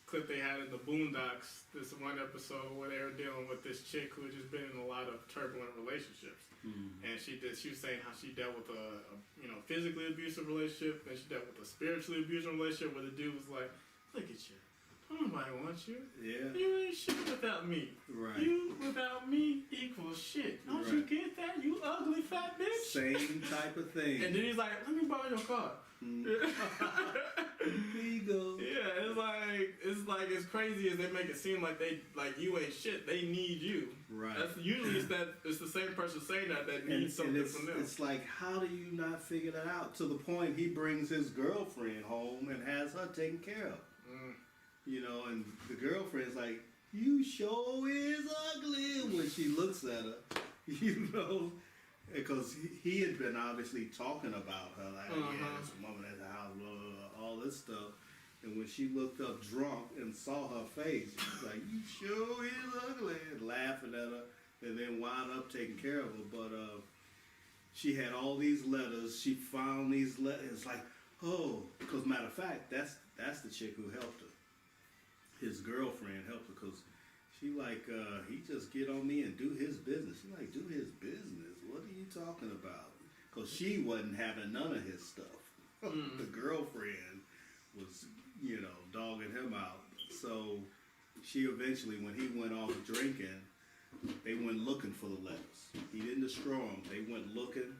Speaker 2: clip they had in the Boondocks, this one episode where they were dealing with this chick who had just been in a lot of turbulent relationships. And she was saying how she dealt with a physically abusive relationship, and she dealt with a spiritually abusive relationship where the dude was like, look at you. Nobody wants you.
Speaker 3: Yeah.
Speaker 2: You ain't shit without me.
Speaker 3: Right.
Speaker 2: You without me equals shit. Don't you get that, you ugly fat bitch?
Speaker 3: Same type of thing.
Speaker 2: And then he's like, let me borrow your car.
Speaker 3: Here you go.
Speaker 2: Yeah, it's crazy as they make it seem like you ain't shit. They need you.
Speaker 3: Right.
Speaker 2: That's usually it's the same person saying that needs something from them.
Speaker 3: It's like, how do you not figure that out? To the point he brings his girlfriend home and has her taken care of. And the girlfriend's like, you sure is ugly when she looks at her, because he had been obviously talking about her, like, yeah, this woman at the house, blah, blah, blah, all this stuff. And when she looked up drunk and saw her face, she was like, you sure is ugly, and laughing at her, and then wound up taking care of her. But she had all these letters. She found these letters. It's like, oh, because matter of fact, that's the chick who helped her. His girlfriend helped her, because she like, he just get on me and do his business. She like, do his business? What are you talking about? Because she wasn't having none of his stuff. The girlfriend was, dogging him out. So she eventually, when he went off drinking, they went looking for the letters. He didn't destroy them. They went looking,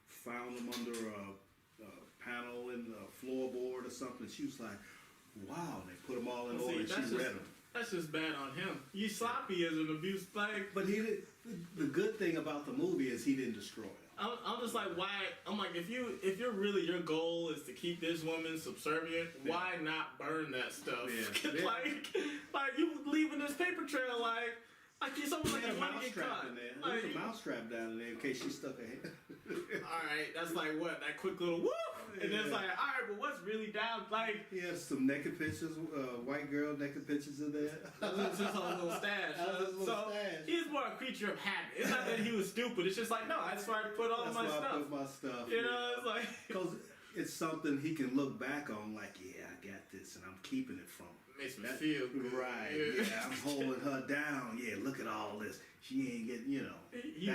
Speaker 3: found them under a panel in the floorboard or something. She was like, wow. And they put them all in order and she read them.
Speaker 2: That's just bad on him. You sloppy as an abuse, like.
Speaker 3: But he did. The good thing about the movie is he didn't destroy it.
Speaker 2: I'm just like, why? I'm like, if you're really, your goal is to keep this woman subservient, why not burn that stuff?
Speaker 3: Yeah.
Speaker 2: like you leaving this paper trail, like it's almost like you want to get caught.
Speaker 3: There's a mousetrap down in there in case she stuck her head.
Speaker 2: All right, that's like what, that quick little whoop, and then it's like, all right, but what's really down? Like,
Speaker 3: he has some naked pictures, white girl naked pictures in there.
Speaker 2: That's just a little stash. He's more a creature of habit. It's not that he was stupid. It's just like, no, that's where I put all my stuff.
Speaker 3: I put my stuff.
Speaker 2: It's like,
Speaker 3: because it's something he can look back on, like, yeah, I got this, and I'm keeping it from him.
Speaker 2: Makes me feel good.
Speaker 3: Right. Yeah, I'm holding her down. Yeah, look at all this. She ain't getting,
Speaker 2: He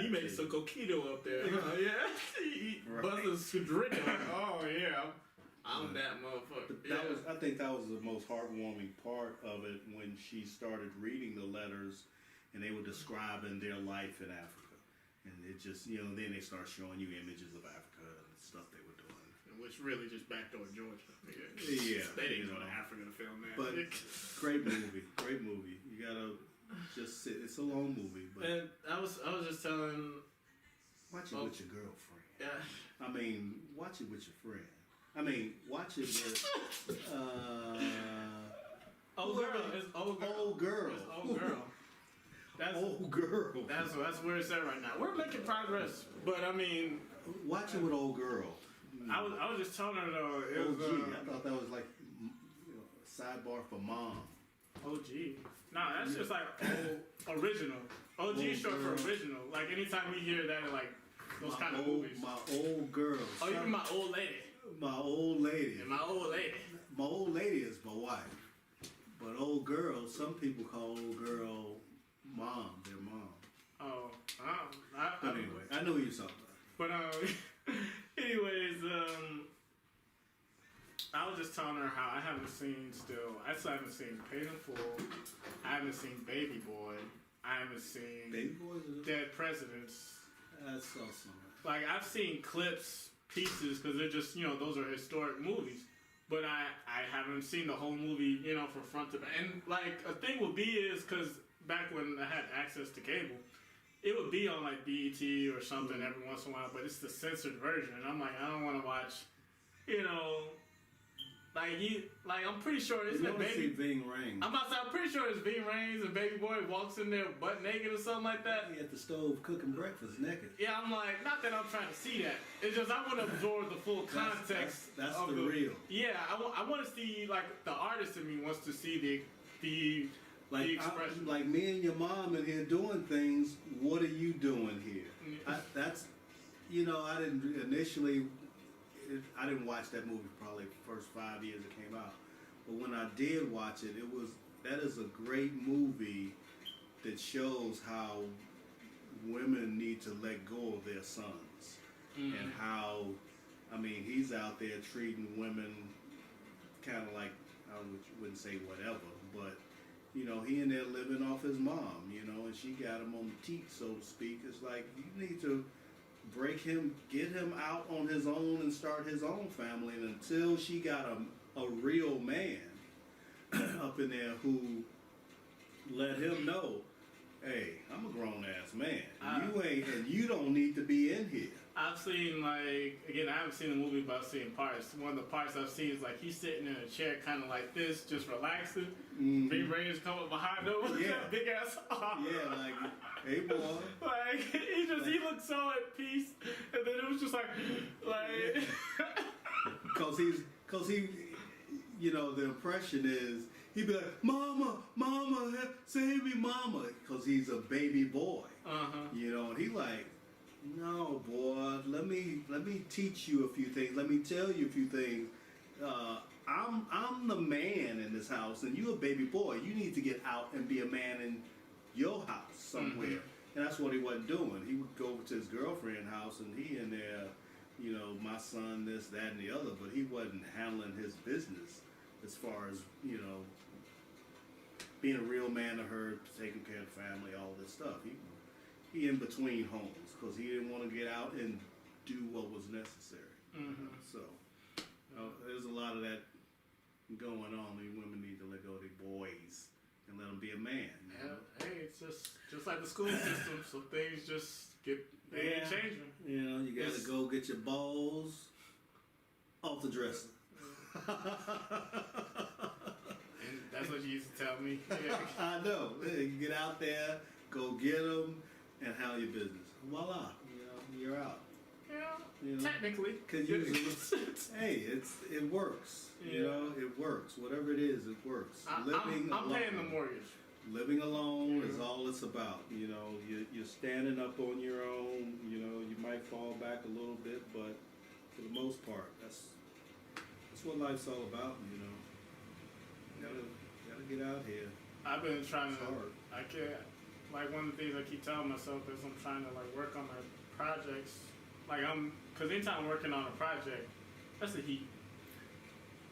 Speaker 2: made some coquito up there. He buzzes drinking like, oh yeah, I'm that motherfucker.
Speaker 3: I think that was the most heartwarming part of it, when she started reading the letters and they were describing their life in Africa. And it just, then they start showing you images of Africa and stuff they were doing.
Speaker 2: Which really just backdoor Georgia.
Speaker 3: Yeah.
Speaker 2: They didn't go to Africa to film that.
Speaker 3: But great movie. You gotta just sit. It's a long movie. But
Speaker 2: and I was just telling.
Speaker 3: Watch it with your girlfriend.
Speaker 2: Yeah.
Speaker 3: I mean, watch it with your friend. I mean, watch it with.
Speaker 2: Old girl. It's old girl.
Speaker 3: Old girl.
Speaker 2: It's old girl. That's
Speaker 3: old girl.
Speaker 2: That's where it's at right now. We're making progress, but I mean,
Speaker 3: watch it with old girl.
Speaker 2: I was just telling her though. It was,
Speaker 3: I thought that was like a sidebar for mom.
Speaker 2: OG. Nah, that's just like original. OG is short for original. Like anytime you hear that in like those kind of movies.
Speaker 3: My old girl.
Speaker 2: Oh, you mean my old lady?
Speaker 3: My old lady.
Speaker 2: And my old lady.
Speaker 3: My old lady is my wife. But old girl, some people call old girl mom, their mom.
Speaker 2: Oh,
Speaker 3: but anyway, I know who you're talking about.
Speaker 2: But anyways, I was just telling her how I haven't seen Paid in Full. I haven't seen Baby Boy. I haven't seen
Speaker 3: Baby Boy?
Speaker 2: Dead Presidents.
Speaker 3: That's awesome.
Speaker 2: Like, I've seen clips, pieces, because they're just, those are historic movies. But I haven't seen the whole movie, from front to back. And, like, a thing would be is, because back when I had access to cable, it would be on, like, BET or something every once in a while, but it's the censored version. And I'm like, I don't want to watch, I'm pretty sure it's
Speaker 3: Ving Rhames.
Speaker 2: I'm pretty sure it's Ving Rhames and Baby Boy walks in there butt naked or something like that.
Speaker 3: He at the stove cooking breakfast naked.
Speaker 2: Yeah, I'm like, not that I'm trying to see that. It's just I want to absorb the full context.
Speaker 3: That's the real.
Speaker 2: Yeah, I want to see, like, the artist in me wants to see the expression.
Speaker 3: Like me and your mom in here doing things. What are you doing here?
Speaker 2: Yeah.
Speaker 3: I didn't initially. I didn't watch that movie probably the first 5 years it came out, but when I did watch it, that is a great movie that shows how women need to let go of their sons, and how, I mean, he's out there treating women kind of like, I wouldn't say whatever, but you know, he in there living off his mom, you know, and she got him on the teat, so to speak. It's like, you need to break him, get him out on his own and start his own family. And until she got a real man up in there who let him know, hey, I'm a grown ass man. You ain't, and you don't need to be in here.
Speaker 2: I've seen, like, again, I haven't seen the movie, but I've seen parts. One of the parts I've seen is like he's sitting in a chair kind of like this, just relaxing. Big Rangers come up behind him with that big ass arm.
Speaker 3: Yeah, like, hey boy.
Speaker 2: Like, he looked so at peace, and then it was just like
Speaker 3: Cause he, you know, the impression is, he'd be like, mama, save me, mama. Cause he's a baby boy. You know, and he like, no, boy, let me teach you a few things. Let me tell you a few things. I'm the man in this house, and you a baby boy. You need to get out and be a man in your house somewhere. And that's what he wasn't doing. He would go over to his girlfriend's house, and he in there, you know, my son, this, that, and the other. But he wasn't handling his business as far as, you know, being a real man to her, taking care of the family, all this stuff. He in between homes because he didn't want to get out and do what was necessary. So there's a lot of that going on. These women need to let go of their boys and let them be a man. You know?
Speaker 2: Hey, it's just like the school system. So things just ain't changing.
Speaker 3: You know, you got to go get your balls off the dresser.
Speaker 2: And that's what you used to tell me. Yeah.
Speaker 3: I know. You get out there, go get them, and handle your business. Voila, you know, you're out.
Speaker 2: Yeah,
Speaker 3: you know?
Speaker 2: Technically.
Speaker 3: Cause usually, hey, it works.
Speaker 2: Yeah.
Speaker 3: You know, it works. Whatever it is, it works.
Speaker 2: I'm paying the mortgage.
Speaker 3: Living alone is all it's about. You know, you're standing up on your own. You know, you might fall back a little bit, but for the most part, that's what life's all about. You know, you gotta get out here.
Speaker 2: I've been trying
Speaker 3: It's
Speaker 2: to.
Speaker 3: hard.
Speaker 2: I can't. Like, one of the things I keep telling myself is I'm trying to, like, work on my projects. Like, because anytime I'm working on a project, that's the heat.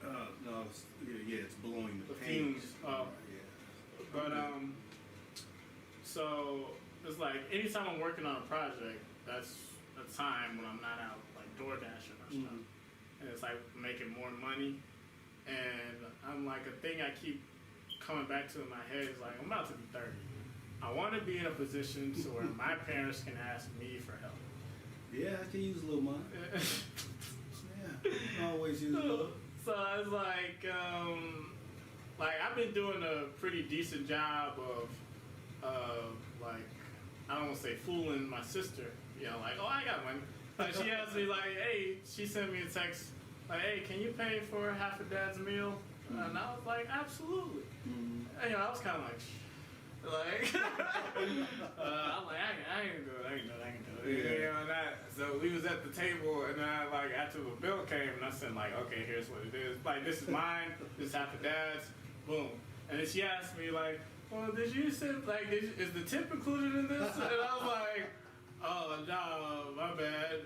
Speaker 3: No, it's blowing the
Speaker 2: fumes.
Speaker 3: paint. Yeah.
Speaker 2: But, so, it's like, anytime I'm working on a project, that's a time when I'm not out, like, door dashing or stuff. And it's, like, making more money. And I'm like, a thing I keep coming back to in my head is, like, I'm about to be 30. I want to be in a position to where my parents can ask me for help.
Speaker 3: Yeah, I can use a little money. Yeah, I always use a little.
Speaker 2: So I was like I've been doing a pretty decent job of like, I don't want to say fooling my sister. You know, like, oh, I got money. Like, she asked me, like, hey, she sent me a text, like, hey, can you pay for half of Dad's meal? And I was like, absolutely. And, you know, I was kind of like, I'm like, I ain't do it.
Speaker 3: Yeah.
Speaker 2: You know, so we was at the table, and then like, after the bill came, and I said, like, okay, here's what it is. Like, this is mine, this is half of Dad's, boom. And then she asked me, like, well, did you send, like, is the tip included in this? And I was like, oh, no, my bad.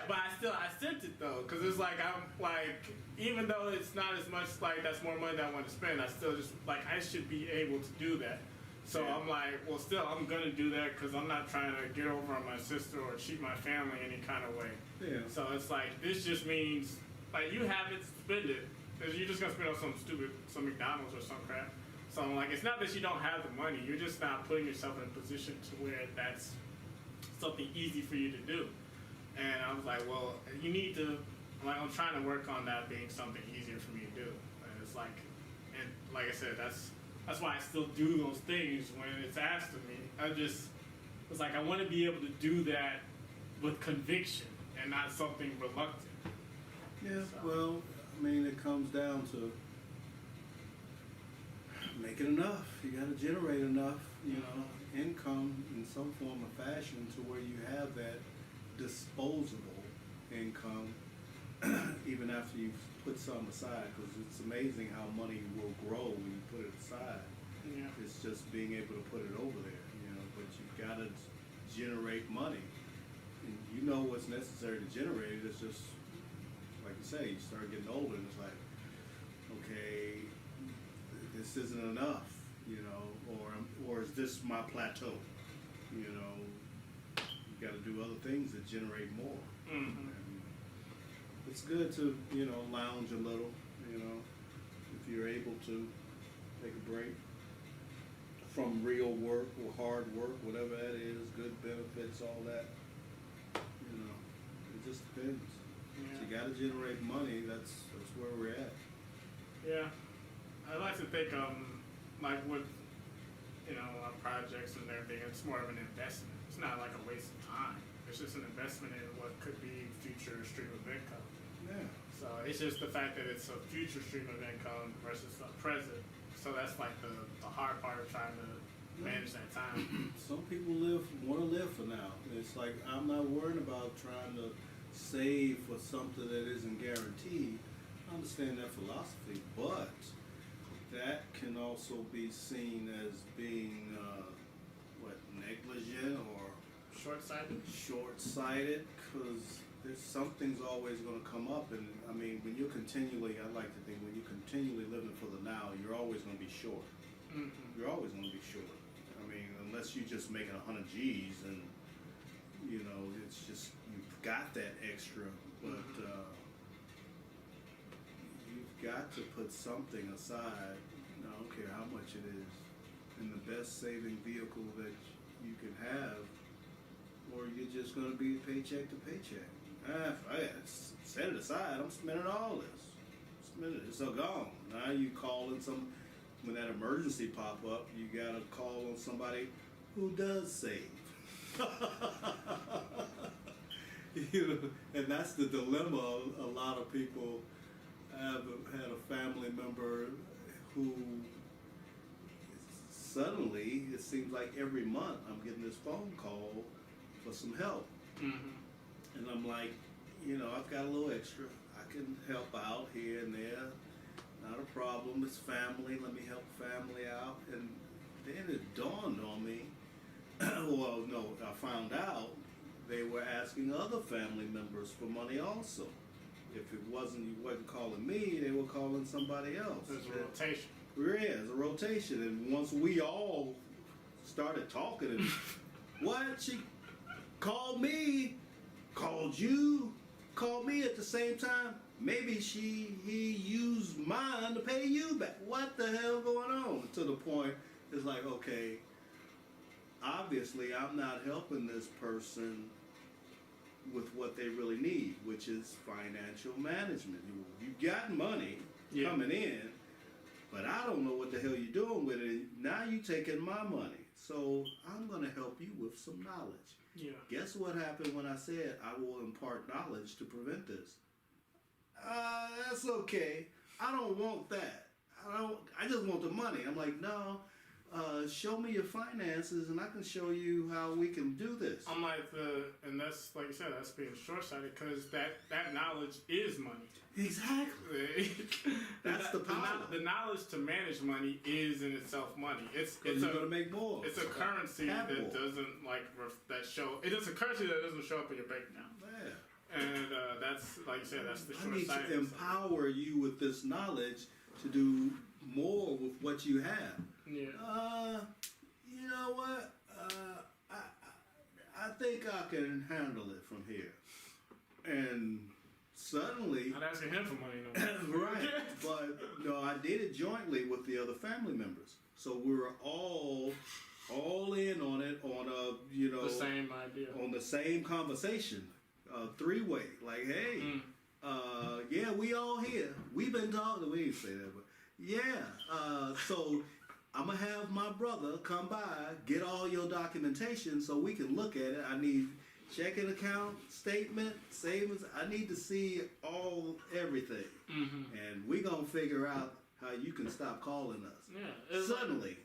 Speaker 2: But I sent it, though, because it's like, I'm like, even though it's not as much, like, that's more money that I want to spend, I still just, like, I should be able to do that. So I'm like, well, still, I'm going to do that because I'm not trying to get over on my sister or cheat my family any kind of way.
Speaker 3: Yeah.
Speaker 2: So it's like, this just means, like, you have it, spend it, because you're just going to spend on some McDonald's or some crap. So I'm like, it's not that you don't have the money, you're just not putting yourself in a position to where that's something easy for you to do. And I was like, well, you need to, I'm trying to work on that being something easier for me to do. And it's like, and like I said, that's why I still do those things when it's asked of me. It's like, I want to be able to do that with conviction and not something reluctant.
Speaker 3: Yeah,
Speaker 2: So.
Speaker 3: well, I mean, it comes down to making enough. You got to generate enough, you know, income in some form or fashion to where you have that disposable income, even after you've put some aside, because it's amazing how money will grow when you put it aside.
Speaker 2: Yeah.
Speaker 3: It's just being able to put it over there, you know, but you've got to generate money. And you know what's necessary to generate it. It's just, like you say, you start getting older and it's like, okay, this isn't enough, you know, or is this my plateau? You know, you got to do other things that generate more.
Speaker 2: Mm-hmm.
Speaker 3: And it's good to, you know, lounge a little, you know, if you're able to take a break from real work or hard work, whatever that is, good benefits, all that. You know, it just depends.
Speaker 2: Yeah.
Speaker 3: You got to generate money. That's where we're at.
Speaker 2: Yeah, I like to think, like with, you know, projects and everything, it's more of an investment. It's not like a waste of time. It's just an investment in what could be future stream of income.
Speaker 3: Yeah.
Speaker 2: So it's just the fact that it's a future stream of income versus a present. So that's like the hard part of trying to manage that time.
Speaker 3: Some people want to live for now. It's like, I'm not worried about trying to save for something that isn't guaranteed. I understand that philosophy, but that can also be seen as being, negligent or
Speaker 2: Short-sighted?
Speaker 3: short-sighted, because something's always going to come up. And I mean, when you're continually, I like to think, when you're continually living for the now, you're always going to be short.
Speaker 2: Mm-hmm.
Speaker 3: You're always going to be short. I mean, unless you're just making 100 G's and, you know, it's just, you've got that extra, but you've got to put something aside. I don't care how much it is, in the best saving vehicle that you can have, or you're just going to be paycheck to paycheck. If I set it aside, I'm spending all this. It's all gone. Now you calling when that emergency pop up, you got to call on somebody who does save. You know, and that's the dilemma. A lot of people have had a family member who suddenly, it seems like every month I'm getting this phone call for some help.
Speaker 2: Mm-hmm.
Speaker 3: And I'm like, you know, I've got a little extra. I can help out here and there. Not a problem. It's family. Let me help family out. And then it dawned on me, well, no, I found out they were asking other family members for money also. If you wasn't calling me, they were calling somebody else.
Speaker 2: There's a rotation.
Speaker 3: Yeah, it's a rotation. And once we all started talking, and what? She called me, called you, called me at the same time. Maybe he used mine to pay you back. What the hell going on? To the point, it's like, okay, obviously I'm not helping this person with what they really need, which is financial management. You got money coming in, but I don't know what the hell you're doing with it. Now you taking my money. So I'm going to help you with some knowledge.
Speaker 2: Yeah.
Speaker 3: Guess what happened when I said I will impart knowledge to prevent this? That's okay. I don't want that. I just want the money. I'm like, no, show me your finances and I can show you how we can do this.
Speaker 2: I'm like, and that's, like you said, that's being short-sighted, because that knowledge is money.
Speaker 3: Exactly. That's the power.
Speaker 2: The knowledge to manage money is in itself money. It's
Speaker 3: going to make more.
Speaker 2: It's a currency that doesn't it's a currency that doesn't show up in your bank account.
Speaker 3: Yeah.
Speaker 2: And that's, like you said, that's the
Speaker 3: I need
Speaker 2: short-sighted.
Speaker 3: to empower you with this knowledge to do more with what you have.
Speaker 2: Yeah.
Speaker 3: You know what? I think I can handle it from here. And suddenly,
Speaker 2: not asking him for money no more.
Speaker 3: right? But no, I did it jointly with the other family members, so we were all in on it, on
Speaker 2: the same idea,
Speaker 3: on the same conversation, three-way. Like, hey, yeah, we all here. We've been talking. We didn't say that, but yeah. So I'm gonna have my brother come by, get all your documentation so we can look at it. I need checking account, statement, savings. I need to see everything.
Speaker 2: Mm-hmm.
Speaker 3: And we're going to figure out how you can stop calling us.
Speaker 2: Yeah.
Speaker 3: Suddenly.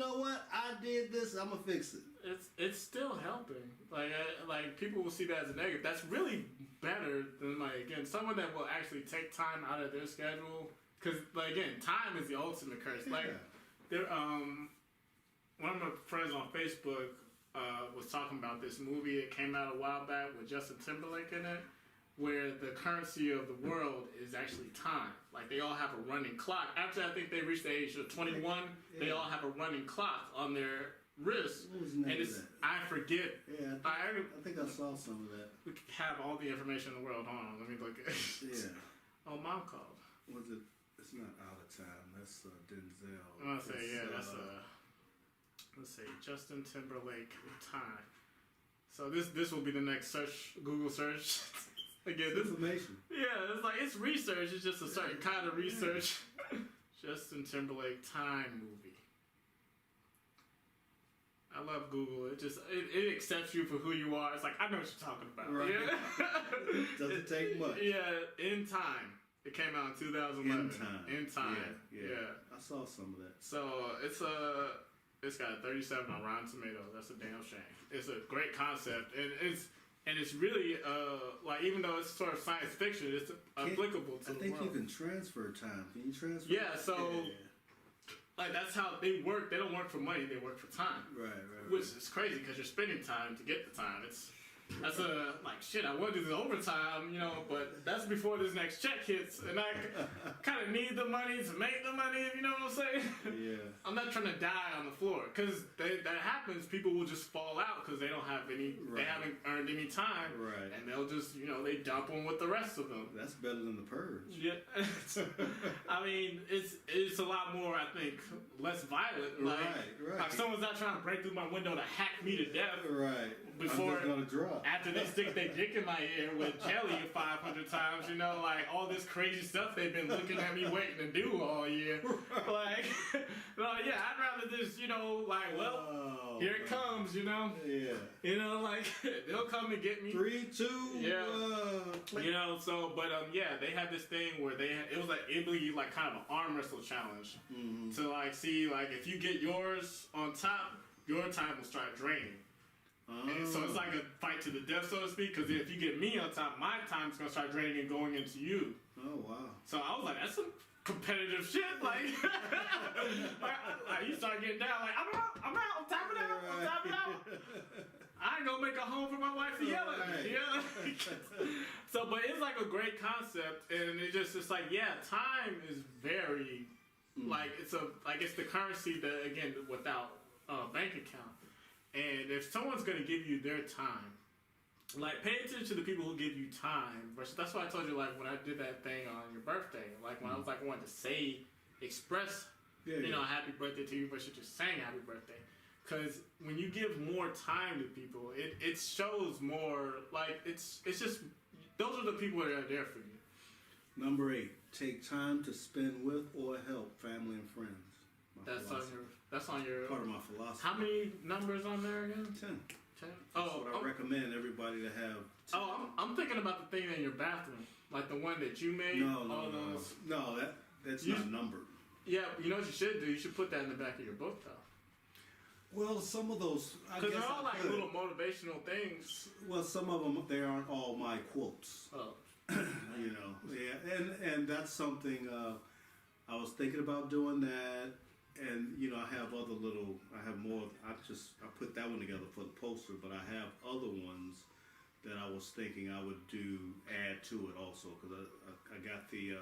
Speaker 3: know what? I did this. I'm gonna fix it.
Speaker 2: It's still helping. Like people will see that as a negative. That's really better than someone that will actually take time out of their schedule. Because again, time is the ultimate curse.
Speaker 3: Yeah.
Speaker 2: Like there, one of my friends on Facebook was talking about this movie that came out a while back with Justin Timberlake in it, where the currency of the world is actually time. Like they all have a running clock. After I think they reach the age of 21, they all have a running clock on their wrist.
Speaker 3: What was the name of that?
Speaker 2: I forget.
Speaker 3: Yeah, I think I saw some of that.
Speaker 2: We have all the information in the world. Hold on, let me look at it.
Speaker 3: Yeah.
Speaker 2: Oh, Mom called.
Speaker 3: Was it? It's not Out of Time. That's Denzel.
Speaker 2: I'm gonna say that's let's see, Justin Timberlake time. So this will be the next Google search. Again, this
Speaker 3: information.
Speaker 2: Yeah, it's like it's research. It's just a certain kind of research. Justin Timberlake time movie. I love Google. It accepts you for who you are. It's like I know what you're talking about.
Speaker 3: Right.
Speaker 2: Yeah.
Speaker 3: Doesn't take much.
Speaker 2: Yeah, In Time. It came out in 2011. In Time. Yeah.
Speaker 3: I saw some of that.
Speaker 2: So it's got a 37 on Rotten Tomatoes. That's a damn shame. It's a great concept, and it's really like even though it's sort of science fiction, it's applicable to the world.
Speaker 3: I think you can transfer time. Can you transfer?
Speaker 2: Yeah. So like that's how they work. They don't work for money. They work for time.
Speaker 3: Right.
Speaker 2: Which is crazy because you're spending time to get the time. That's like shit. I want to do this overtime, but that's before this next check hits, and I kind of need the money to make the money. You know what I'm saying?
Speaker 3: Yeah.
Speaker 2: I'm not trying to die on the floor because that happens. People will just fall out because they don't have any.
Speaker 3: Right.
Speaker 2: They haven't earned any time,
Speaker 3: Right.
Speaker 2: And they'll just they dump them with the rest of them.
Speaker 3: That's better than the Purge.
Speaker 2: Yeah. I mean, it's a lot more. I think less violent. Like,
Speaker 3: right.
Speaker 2: Like someone's not trying to break through my window to hack me to death.
Speaker 3: Right.
Speaker 2: Before
Speaker 3: I'm just gonna drop.
Speaker 2: After they stick their dick in my ear with jelly 500 times, like all this crazy stuff they've been looking at me waiting to do all year. Like, no, yeah, I'd rather just, here it comes,
Speaker 3: Yeah.
Speaker 2: Like they'll come and get me.
Speaker 3: 3, 2.
Speaker 2: Yeah. They had this thing where it was it'd be like kind of an arm wrestle challenge to see if you get yours on top, your time will start draining. And so it's like a fight to the death, so to speak, because if you get me on top, my time's going to start draining and going into you.
Speaker 3: Oh, wow.
Speaker 2: So I was like, that's some competitive shit. Like you start getting down, like, I'm out, I'm tapping out, I'm tapping out. I ain't going to make a home for my wife to yell at me. So, but it's like a great concept, and it's like, time is very, it's the currency that, again, without a bank account. And if someone's going to give you their time, pay attention to the people who give you time. Versus, that's why I told you, when I did that thing on your birthday, when I was wanting to express, happy birthday to you, versus just saying happy birthday. Because when you give more time to people, it shows more, it's just, those are the people that are there for you.
Speaker 3: Number 8, take time to spend with or help family and friends.
Speaker 2: That's on your
Speaker 3: part of my philosophy.
Speaker 2: How many numbers on there again? 10. 10.
Speaker 3: That's what I recommend everybody to have. 10.
Speaker 2: I'm thinking about the thing in your bathroom, like the one that you made.
Speaker 3: No, that's not numbered.
Speaker 2: Yeah, you know what you should do? You should put that in the back of your book, though.
Speaker 3: Well, some of those,
Speaker 2: because they're all little motivational things.
Speaker 3: Well, some of them, they aren't all my quotes.
Speaker 2: Oh.
Speaker 3: And that's something I was thinking about doing that. And I have other I have more. I put that one together for the poster, but I have other ones that I was thinking I would add to it also, because I got the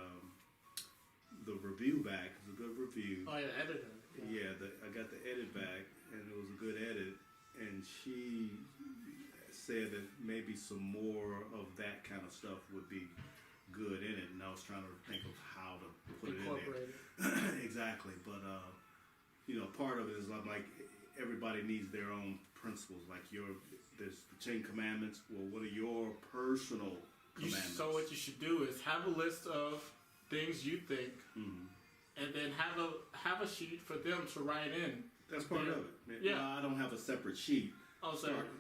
Speaker 3: review back. It's a good review.
Speaker 2: Oh, yeah, editor.
Speaker 3: Yeah, I got the edit back, and it was a good edit. And she said that maybe some more of that kind of stuff would be good in it, and I was trying to think of how to put it in there. Exactly, but part of it is like everybody needs their own principles. Like there's the 10 Commandments. Well, what are your personal commandments?
Speaker 2: So what you should do is have a list of things you think, and then have a sheet for them to write in.
Speaker 3: That's part of it.
Speaker 2: Yeah,
Speaker 3: I don't have a separate sheet.
Speaker 2: Oh,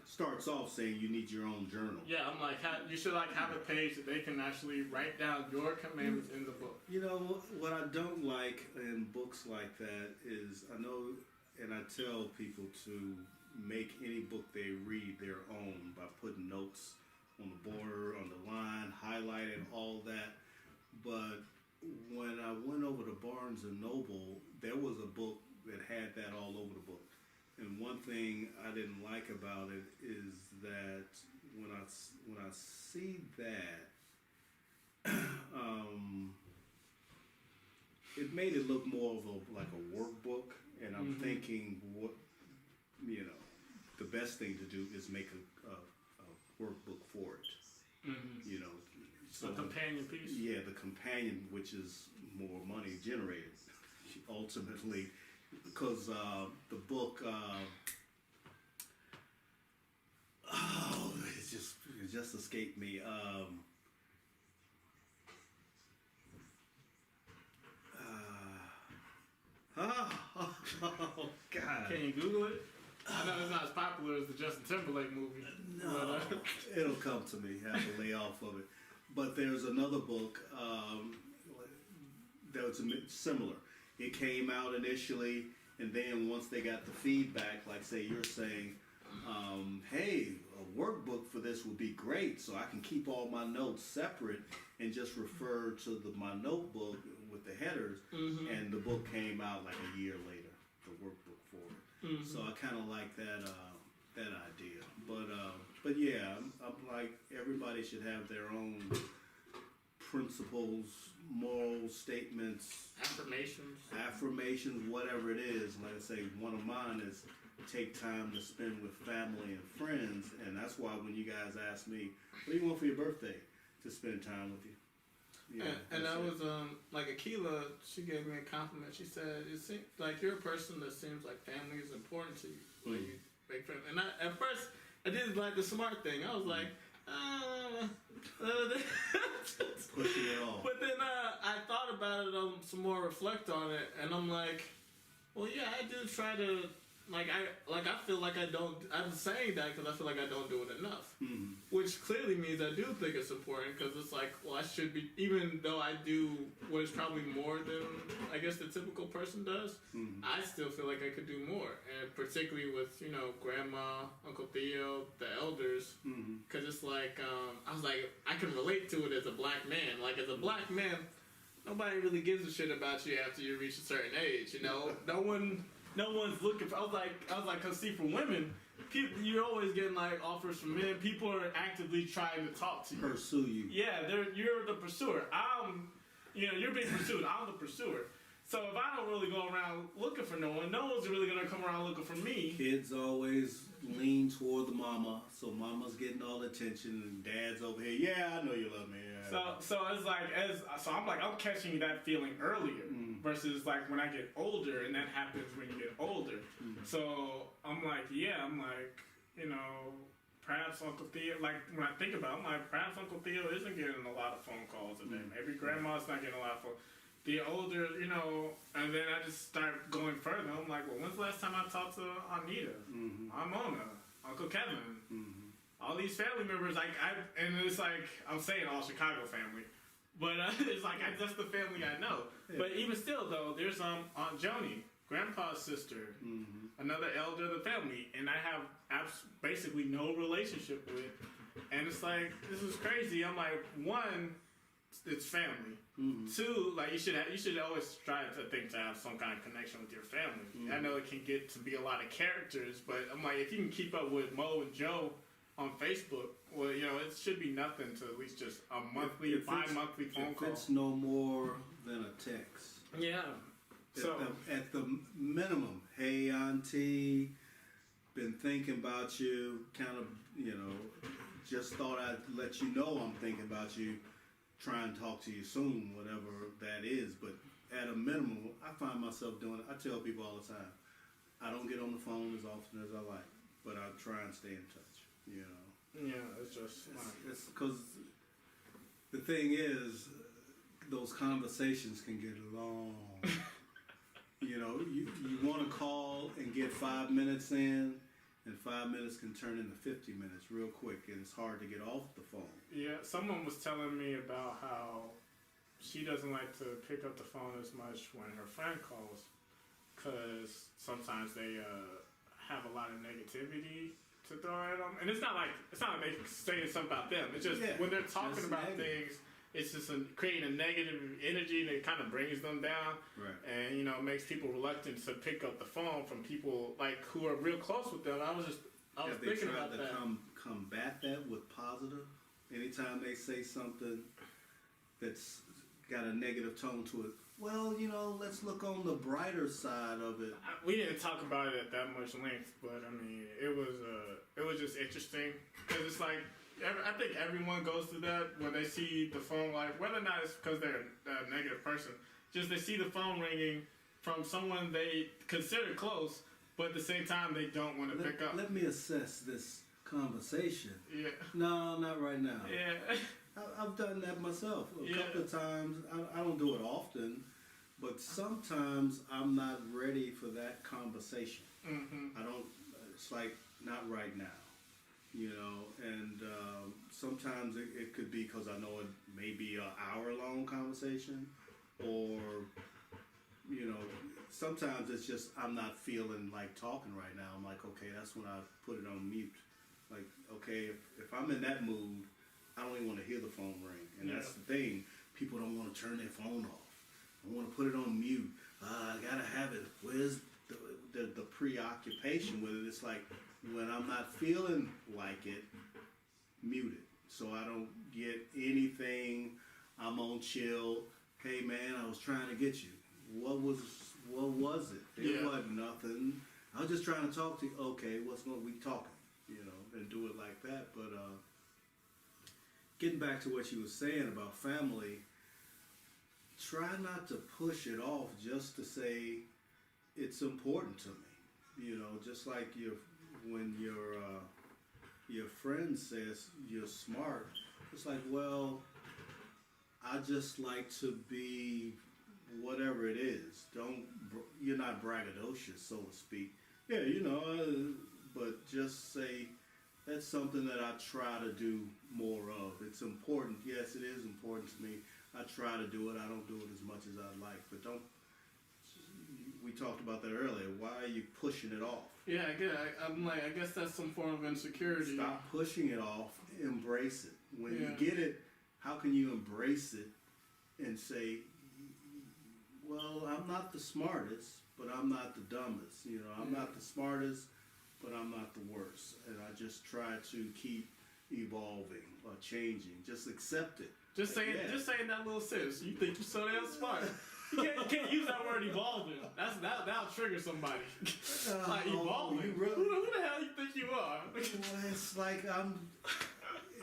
Speaker 3: starts off saying you need your own journal.
Speaker 2: Yeah, I'm like, you should have a page that they can actually write down your commandments in the book.
Speaker 3: What I don't like in books like that is I know and I tell people to make any book they read their own by putting notes on the border, on the line, highlighting all that. But when I went over to Barnes and Noble, there was a book that had that all over the book. And one thing I didn't like about it is that when I see that, it made it look more of like a workbook. And I'm thinking, what the best thing to do is make a workbook for it. So
Speaker 2: a companion piece.
Speaker 3: Yeah, the companion, which is more money generated, ultimately, because the book. It just escaped me. Oh God!
Speaker 2: Can you Google it? I know it's not as popular as the Justin Timberlake movie.
Speaker 3: No, it'll come to me. I have to lay off of it. But there's another book that was similar. It came out initially, and then once they got the feedback, like say you're saying, hey, a workbook for this would be great, so I can keep all my notes separate and just refer to my notebook with the headers. And the book came out like a year later, the workbook for it. So I kind of like that idea. But yeah, I'm like, everybody should have their own principles, moral statements, affirmations, whatever it is. Like I say, one of mine is take time to spend with family and friends, and that's why when you guys ask me, what do you want for your birthday? To spend time with you.
Speaker 2: Yeah, and I was like Akila, she gave me a compliment. She said, "It seems like you're a person that seems like family is important to you. Like you make friends." And at first, I did like the smart thing. I was like,
Speaker 3: pushing it off.
Speaker 2: But then I thought about it some more, reflect on it, and I'm like, well, yeah, I do try to. I feel like I don't. I'm saying that because I feel like I don't do it enough, which clearly means I do think it's important. Because it's like, well, I should be. Even though I do what is probably more than I guess the typical person does, I still feel like I could do more, and particularly with Grandma, Uncle Theo, the elders, because it's like I was like I can relate to it as a black man. Like as a black man, nobody really gives a shit about you after you reach a certain age. No one's looking for. I was like, cause see, for women, you're always getting like offers from men. People are actively trying to talk to you,
Speaker 3: pursue you.
Speaker 2: Yeah, you're the pursuer. You're being pursued. I'm the pursuer. So if I don't really go around looking for no one's really gonna come around looking for me.
Speaker 3: Kids always lean toward the mama, so mama's getting all the attention, and dad's over here. Yeah, I know you love me. Yeah.
Speaker 2: So it's like I'm catching that feeling earlier versus like when I get older, and that happens when you get older. So I'm like, perhaps Uncle Theo. Like when I think about it, I'm like, perhaps Uncle Theo isn't getting a lot of phone calls a day. Maybe Grandma's not getting a lot of phone. The older, and then I just start going further. I'm like, well, when's the last time I talked to Anita, Mona, Uncle Kevin, all these family members? And it's like I'm saying all Chicago family, but it's like that's the family I know. Yeah. But even still, though, there's Aunt Joni, Grandpa's sister, another elder of the family, and I have basically no relationship with. And it's like this is crazy. I'm like, one, it's family. Two, like you should always try to think to have some kind of connection with your family. I know it can get to be a lot of characters, but I'm like, if you can keep up with Mo and Joe on Facebook, well, it should be nothing to at least just a monthly, bi-monthly phone call.
Speaker 3: It's no more than a text.
Speaker 2: Yeah. So
Speaker 3: at the minimum, hey auntie, been thinking about you. Kind of, just thought I'd let you know I'm thinking about you. Try and talk to you soon, whatever that is. But at a minimum, I find myself doing it. I tell people all the time, I don't get on the phone as often as I like, but I try and stay in touch.
Speaker 2: Yeah, it's just
Speaker 3: it's because the thing is, those conversations can get long. You want to call and get 5 minutes in, and 5 minutes can turn into 50 minutes real quick, and it's hard to get off the phone.
Speaker 2: Yeah, someone was telling me about how she doesn't like to pick up the phone as much when her friend calls, because sometimes they have a lot of negativity to throw at them, and it's not like they saying something about them. It's just when they're talking about things, it's just creating a negative energy, and it kind of brings them down,
Speaker 3: Right.
Speaker 2: and you know makes people reluctant to pick up the phone from people like who are real close with them. I was thinking about that.
Speaker 3: Have they tried to combat that with positive? Anytime they say something that's got a negative tone to it, well, you know, let's look on the brighter side of it.
Speaker 2: We didn't talk about it at that much length, but I mean, it was just interesting because it's like I think everyone goes through that when they see the phone, like whether or not it's because they're a negative person, just they see the phone ringing from someone they consider close, but at the same time they don't want to pick up.
Speaker 3: Let me assess this conversation.
Speaker 2: Yeah.
Speaker 3: No, not right now.
Speaker 2: Yeah.
Speaker 3: I've done that myself a
Speaker 2: Yeah.
Speaker 3: couple of times. I don't do it often, but sometimes I'm not ready for that conversation.
Speaker 2: Mm-hmm.
Speaker 3: I don't. It's like not right now, you know. And sometimes it could be because I know it may be an hour-long conversation, or you know, sometimes it's just I'm not feeling like talking right now. I'm like, okay, that's when I put it on mute. Like, okay, if I'm in that mood, I don't even want to hear the phone ring. And that's the thing. People don't want to turn their phone off. I want to put it on mute. I got to have it. Where's the preoccupation with it? It's like when I'm not feeling like it, mute it. So I don't get anything. I'm on chill. Hey, man, I was trying to get you. What was it? It wasn't nothing. I was just trying to talk to you. Okay, we talking? You know, and do it like that. But getting back to what you were saying about family, try not to push it off just to say it's important to me. You know, just like when your friend says you're smart, it's like, well, I just like to be whatever it is. You're not braggadocious, so to speak. Yeah, you know, but just say that's something that I try to do more of. It's important. Yes, it is important to me. I try to do it. I don't do it as much as I'd like. But we talked about that earlier. Why are you pushing it off?
Speaker 2: Yeah, I guess that's some form of insecurity.
Speaker 3: Stop pushing it off. Embrace it. When you get it, how can you embrace it and say, well, I'm not the smartest, but I'm not the dumbest. You know, I'm not the smartest, but I'm not the worst. And I just try to keep evolving or changing. Just accept it.
Speaker 2: Just saying that little sentence. You think you're so damn smart. You can't use that word evolving. That'll trigger somebody. Like evolving. Who the hell you think you are?
Speaker 3: Well, it's like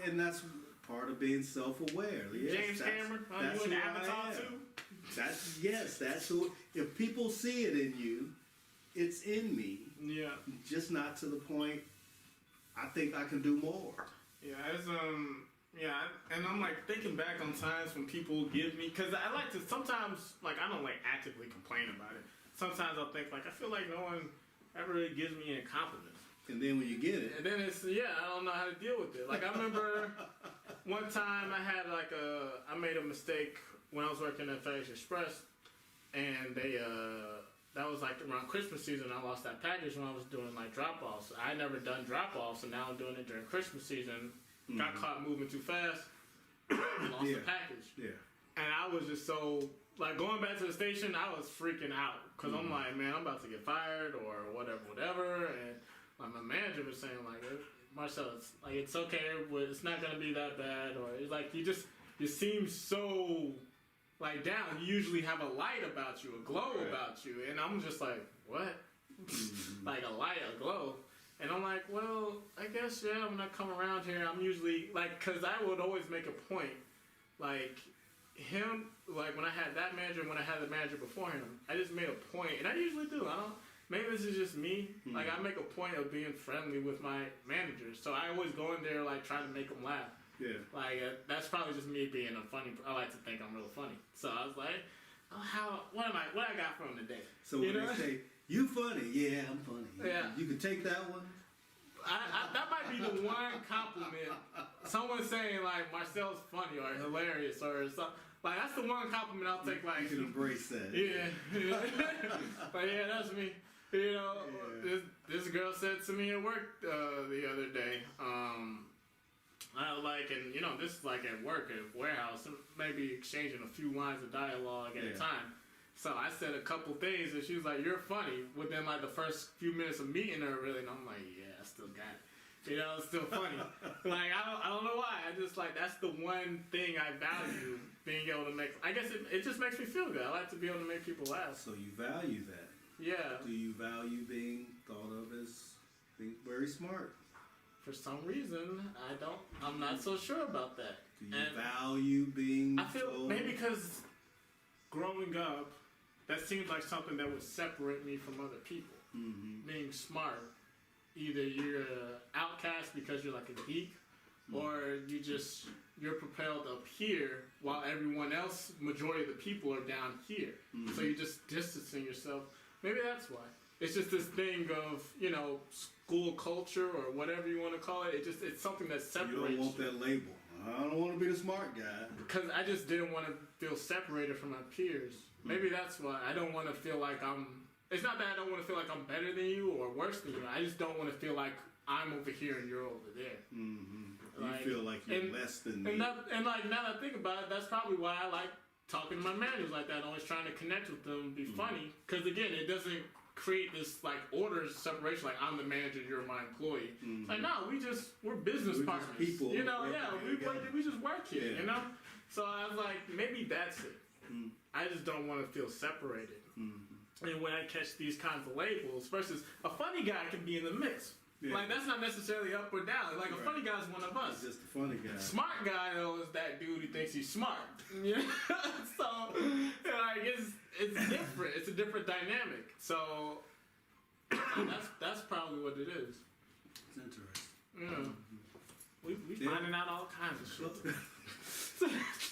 Speaker 3: and that's part of being self-aware. Yes,
Speaker 2: James Cameron, you an Avatar too?
Speaker 3: That's who. If people see it in you, it's in me.
Speaker 2: Yeah.
Speaker 3: Just not to the point. I think I can do more.
Speaker 2: Yeah, and I'm like thinking back on times when people give me, because I like to sometimes, like I don't like actively complain about it. Sometimes I'll think like I feel like no one ever really gives me any compliments.
Speaker 3: And then when you get it,
Speaker 2: and then it's I don't know how to deal with it. Like I remember one time I made a mistake when I was working at FedEx Express, and that was like around Christmas season. I lost that package when I was doing like drop-offs. I never done drop-offs, and now I'm doing it during Christmas season. Got caught moving too fast, lost the package. Yeah. And I was just so, like, going back to the station, I was freaking out. Because I'm like, man, I'm about to get fired or whatever. And like, my manager was saying, like, Marcel, it's okay, but it's not going to be that bad. Or it's like, you seem so, like, down. You usually have a light about you, a glow about you. And I'm just like, what? Like, a light, a glow. And I'm like, well, I guess, when I come around here, I'm usually, like, because I would always make a point, like, him, like, when I had that manager and when I had the manager before him, I just made a point, and I usually do, maybe this is just me, like, I make a point of being friendly with my managers, so I always go in there, like, trying to make them laugh. Yeah. Like, that's probably just me being I like to think I'm real funny. So I was like, what I got from him today?
Speaker 3: So when they say, you funny. Yeah, I'm funny.
Speaker 2: Yeah.
Speaker 3: You can take that one.
Speaker 2: That might be the one compliment. Someone saying like Marcel's funny or hilarious or something. Like that's the one compliment I'll take. Like
Speaker 3: You can embrace that.
Speaker 2: yeah, but yeah, that's me. You know, this girl said to me at work the other day. I like, and you know, this is like at work, at warehouse, maybe exchanging a few lines of dialogue at a time. So I said a couple things, and she was like, "You're funny." Within like the first few minutes of meeting her, really, and I'm like, "Yeah, I still got it." You know, it's still funny. Like I don't know why. I just like that's the one thing I value, being able to make. I guess it just makes me feel good. I like to be able to make people laugh.
Speaker 3: So you value that.
Speaker 2: Yeah.
Speaker 3: Do you value being thought of as being very smart?
Speaker 2: For some reason, I'm not so sure about that.
Speaker 3: Do you value being
Speaker 2: I feel
Speaker 3: told?
Speaker 2: maybe because growing up, that seemed like something that would separate me from other people.
Speaker 3: Mm-hmm.
Speaker 2: Being smart, either you're an outcast because you're like a geek, or you're propelled up here while everyone else, majority of the people are down here.
Speaker 3: Mm-hmm.
Speaker 2: So you're just distancing yourself. Maybe that's why. It's just this thing of, you know, school culture or whatever you want to call it. It's something that separates you.
Speaker 3: You don't want that label. I don't want to be the smart guy.
Speaker 2: Because I just didn't want to feel separated from my peers. Maybe that's why. I don't want to feel like it's not that I don't want to feel like I'm better than you or worse than you. I just don't want to feel like I'm over here and you're over there.
Speaker 3: Mm-hmm. You feel like you're less than me.
Speaker 2: And like now that I think about it, that's probably why I like talking to my managers like that, always trying to connect with them, be funny. Because again, it doesn't create this like order separation, like I'm the manager, you're my employee. It's like no, we're business partners.
Speaker 3: Just people,
Speaker 2: you know, we just work here, you know. So I was like, maybe that's it. I just don't want to feel separated. And when I catch these kinds of labels, versus a funny guy can be in the mix. Yeah. Like that's not necessarily up or down. Like a funny guy's one of us.
Speaker 3: It's just a funny guy.
Speaker 2: Smart guy though is that dude who thinks he's smart. Yeah. So like it's different. It's a different dynamic. So that's probably what it is.
Speaker 3: It's interesting.
Speaker 2: Yeah. We finding out all kinds of shit.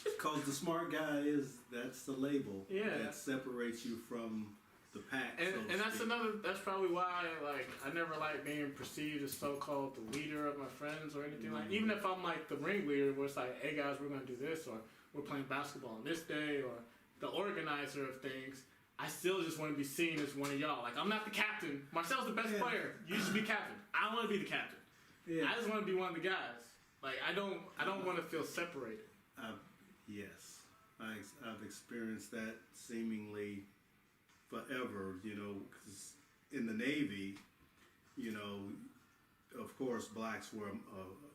Speaker 3: Because the smart guy that's the label that separates you from the pack.
Speaker 2: And that's probably why I never like being perceived as so-called the leader of my friends or anything like. Even if I'm like the ringleader, where it's like, hey guys, we're gonna do this, or we're playing basketball on this day, or the organizer of things. I still just want to be seen as one of y'all. Like I'm not the captain. Marcel's the best player. You should be captain. I don't want to be the captain. Yeah. I just want to be one of the guys. Like I don't want to feel separated.
Speaker 3: Yes, I've experienced that seemingly forever, you know, because in the Navy, you know, of course, blacks were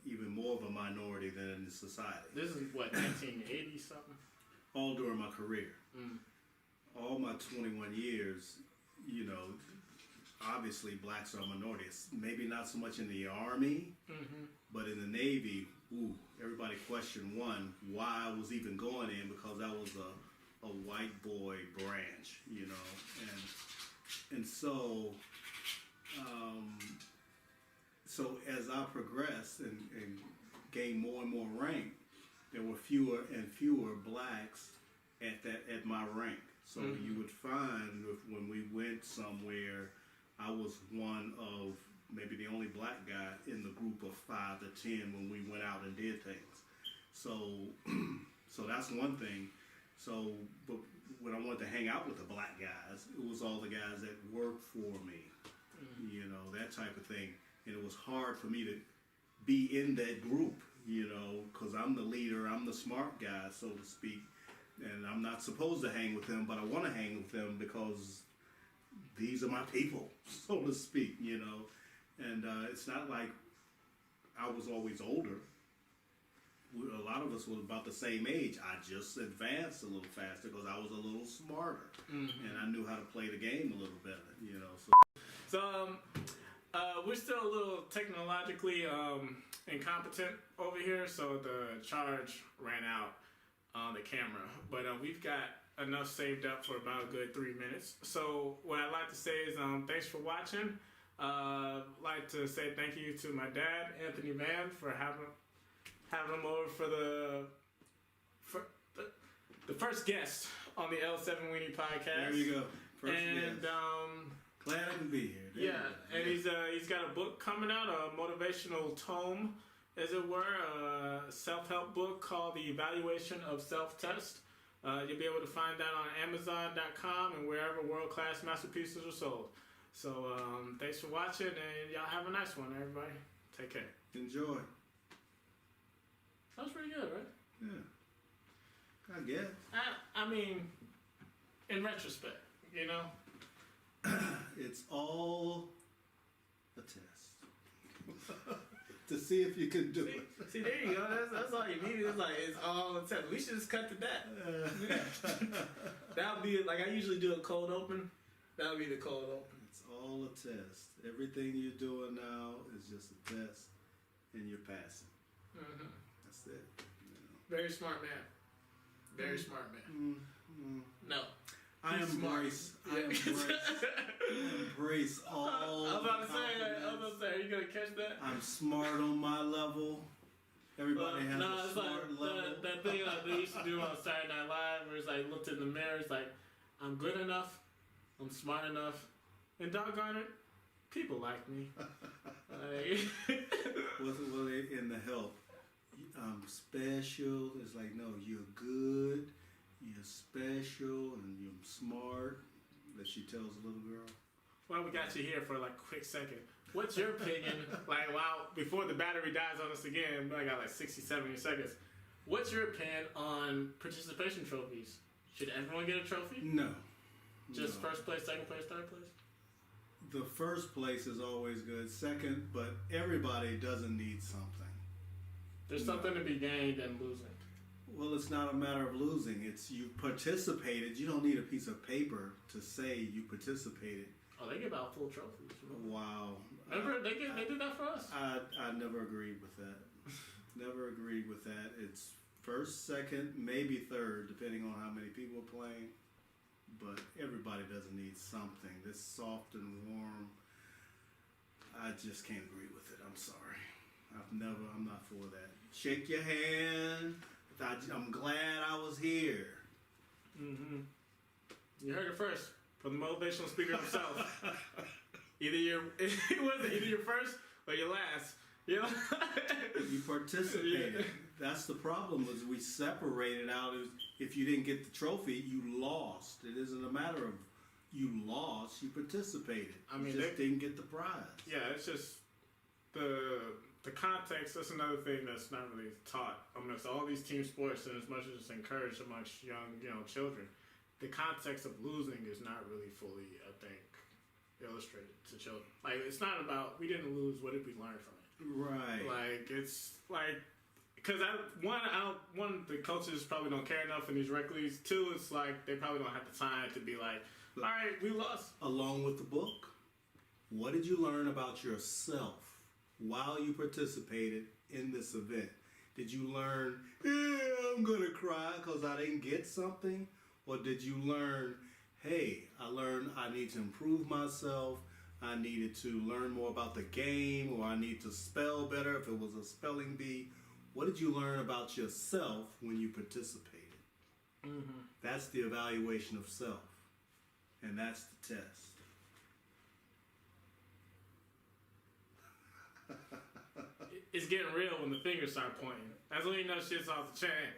Speaker 3: even more of a minority than in society.
Speaker 2: This is what, 1980 something?
Speaker 3: All during my career. All my 21 years, you know, obviously blacks are a minority. It's maybe not so much in the Army, but in the Navy, everybody questioned why I was even going in, because I was a white boy branch, you know, and so as I progressed and gained more and more rank, there were fewer and fewer blacks at my rank. So you would find when we went somewhere, I was one of maybe the only black guy in the group of 5 to 10 when we went out and did things. So that's one thing. So, but when I wanted to hang out with the black guys, it was all the guys that worked for me, you know, that type of thing. And it was hard for me to be in that group, you know, because I'm the leader, I'm the smart guy, so to speak. And I'm not supposed to hang with them, but I want to hang with them because these are my people, so to speak, you know. And it's not like I was always older. A lot of us were about the same age. I just advanced a little faster because I was a little smarter, and I knew how to play the game a little better, you know.
Speaker 2: So we're still a little technologically incompetent over here, so the charge ran out on the camera. But we've got enough saved up for about a good 3 minutes. So what I'd like to say is thanks for watching. I'd like to say thank you to my dad, Anthony Vann, for having him over for the first guest on the L7 Weenie podcast.
Speaker 3: There you go. First
Speaker 2: and
Speaker 3: guest. Glad I can be here.
Speaker 2: And he's got a book coming out, a motivational tome, as it were, a self-help book called The Evaluation of Self-Test. You'll be able to find that on Amazon.com and wherever world-class masterpieces are sold. So thanks for watching, and y'all have a nice one, everybody. Take care.
Speaker 3: Enjoy.
Speaker 2: That was pretty good, right?
Speaker 3: Yeah. I guess.
Speaker 2: I mean, in retrospect, you know?
Speaker 3: It's all a test. To see if you can do it.
Speaker 2: See, there you go. That's all you need. It's all a test. We should just cut to that. That would be, like, I usually do a cold open. That would be the cold open.
Speaker 3: It's all a test. Everything you're doing now is just a test, and you're passing.
Speaker 2: Mm-hmm.
Speaker 3: That's it. You know.
Speaker 2: Very smart man. Very smart man. No.
Speaker 3: I
Speaker 2: He's
Speaker 3: embrace.
Speaker 2: smart.
Speaker 3: I embrace all.
Speaker 2: I was about to say,
Speaker 3: compliments.
Speaker 2: are you gonna catch that?
Speaker 3: I'm smart on my level. Everybody has a
Speaker 2: it's
Speaker 3: smart
Speaker 2: like
Speaker 3: level.
Speaker 2: that thing they used to do on Saturday Night Live, where it's like looked in the mirror, it's like, I'm good enough, I'm smart enough, and doggone it, people like me.
Speaker 3: Well, in the help, I'm special. It's like, no, you're good, you're special, and you're smart. That she tells the little girl.
Speaker 2: Well, we got you here for like a quick second. What's your opinion? Like, wow, before the battery dies on us again, I got like 60, 70 seconds. What's your opinion on participation trophies? Should everyone get a trophy?
Speaker 3: No.
Speaker 2: Just
Speaker 3: No.
Speaker 2: first place, second place, third place?
Speaker 3: The first place is always good. Second, but everybody doesn't need something.
Speaker 2: There's
Speaker 3: No.
Speaker 2: something to be gained in losing.
Speaker 3: Well, it's not a matter of losing. It's you participated. You don't need a piece of paper to say you participated.
Speaker 2: Oh, they give out full trophies.
Speaker 3: Wow.
Speaker 2: Remember, they did that for us.
Speaker 3: I never agreed with that. Never agreed with that. It's first, second, maybe third, depending on how many people are playing. But everybody doesn't need something. This soft and warm, I just can't agree with it. I'm sorry. I'm not for that. Shake your hand. I'm glad I was here.
Speaker 2: Mm-hmm. You heard it first from the motivational speaker himself. Either you're first or you're last. You know?
Speaker 3: You participated.
Speaker 2: Yeah.
Speaker 3: That's the problem. Was we separated out. If you didn't get the trophy, you lost. It isn't a matter of you lost. You participated.
Speaker 2: I mean,
Speaker 3: you just didn't get the prize.
Speaker 2: Yeah, it's just the context. That's another thing that's not really taught amongst all these team sports, and as much as it's encouraged amongst young, children. The context of losing is not really fully, I think, illustrated to children. Like, it's not about we didn't lose. What did we learn from it?
Speaker 3: Right.
Speaker 2: Like, it's like, because one, the coaches probably don't care enough in these rec leagues. Two, it's like they probably don't have the time to be like, all right, we lost.
Speaker 3: Along with the book, what did you learn about yourself while you participated in this event? Did you learn, I'm going to cry because I didn't get something? Or did you learn, hey, I learned I need to improve myself. I needed to learn more about the game, or I need to spell better if it was a spelling bee. What did you learn about yourself when you participated?
Speaker 2: Mm-hmm.
Speaker 3: That's the evaluation of self. And that's the test.
Speaker 2: It's getting real when the fingers start pointing. That's when you know shit's off the chain.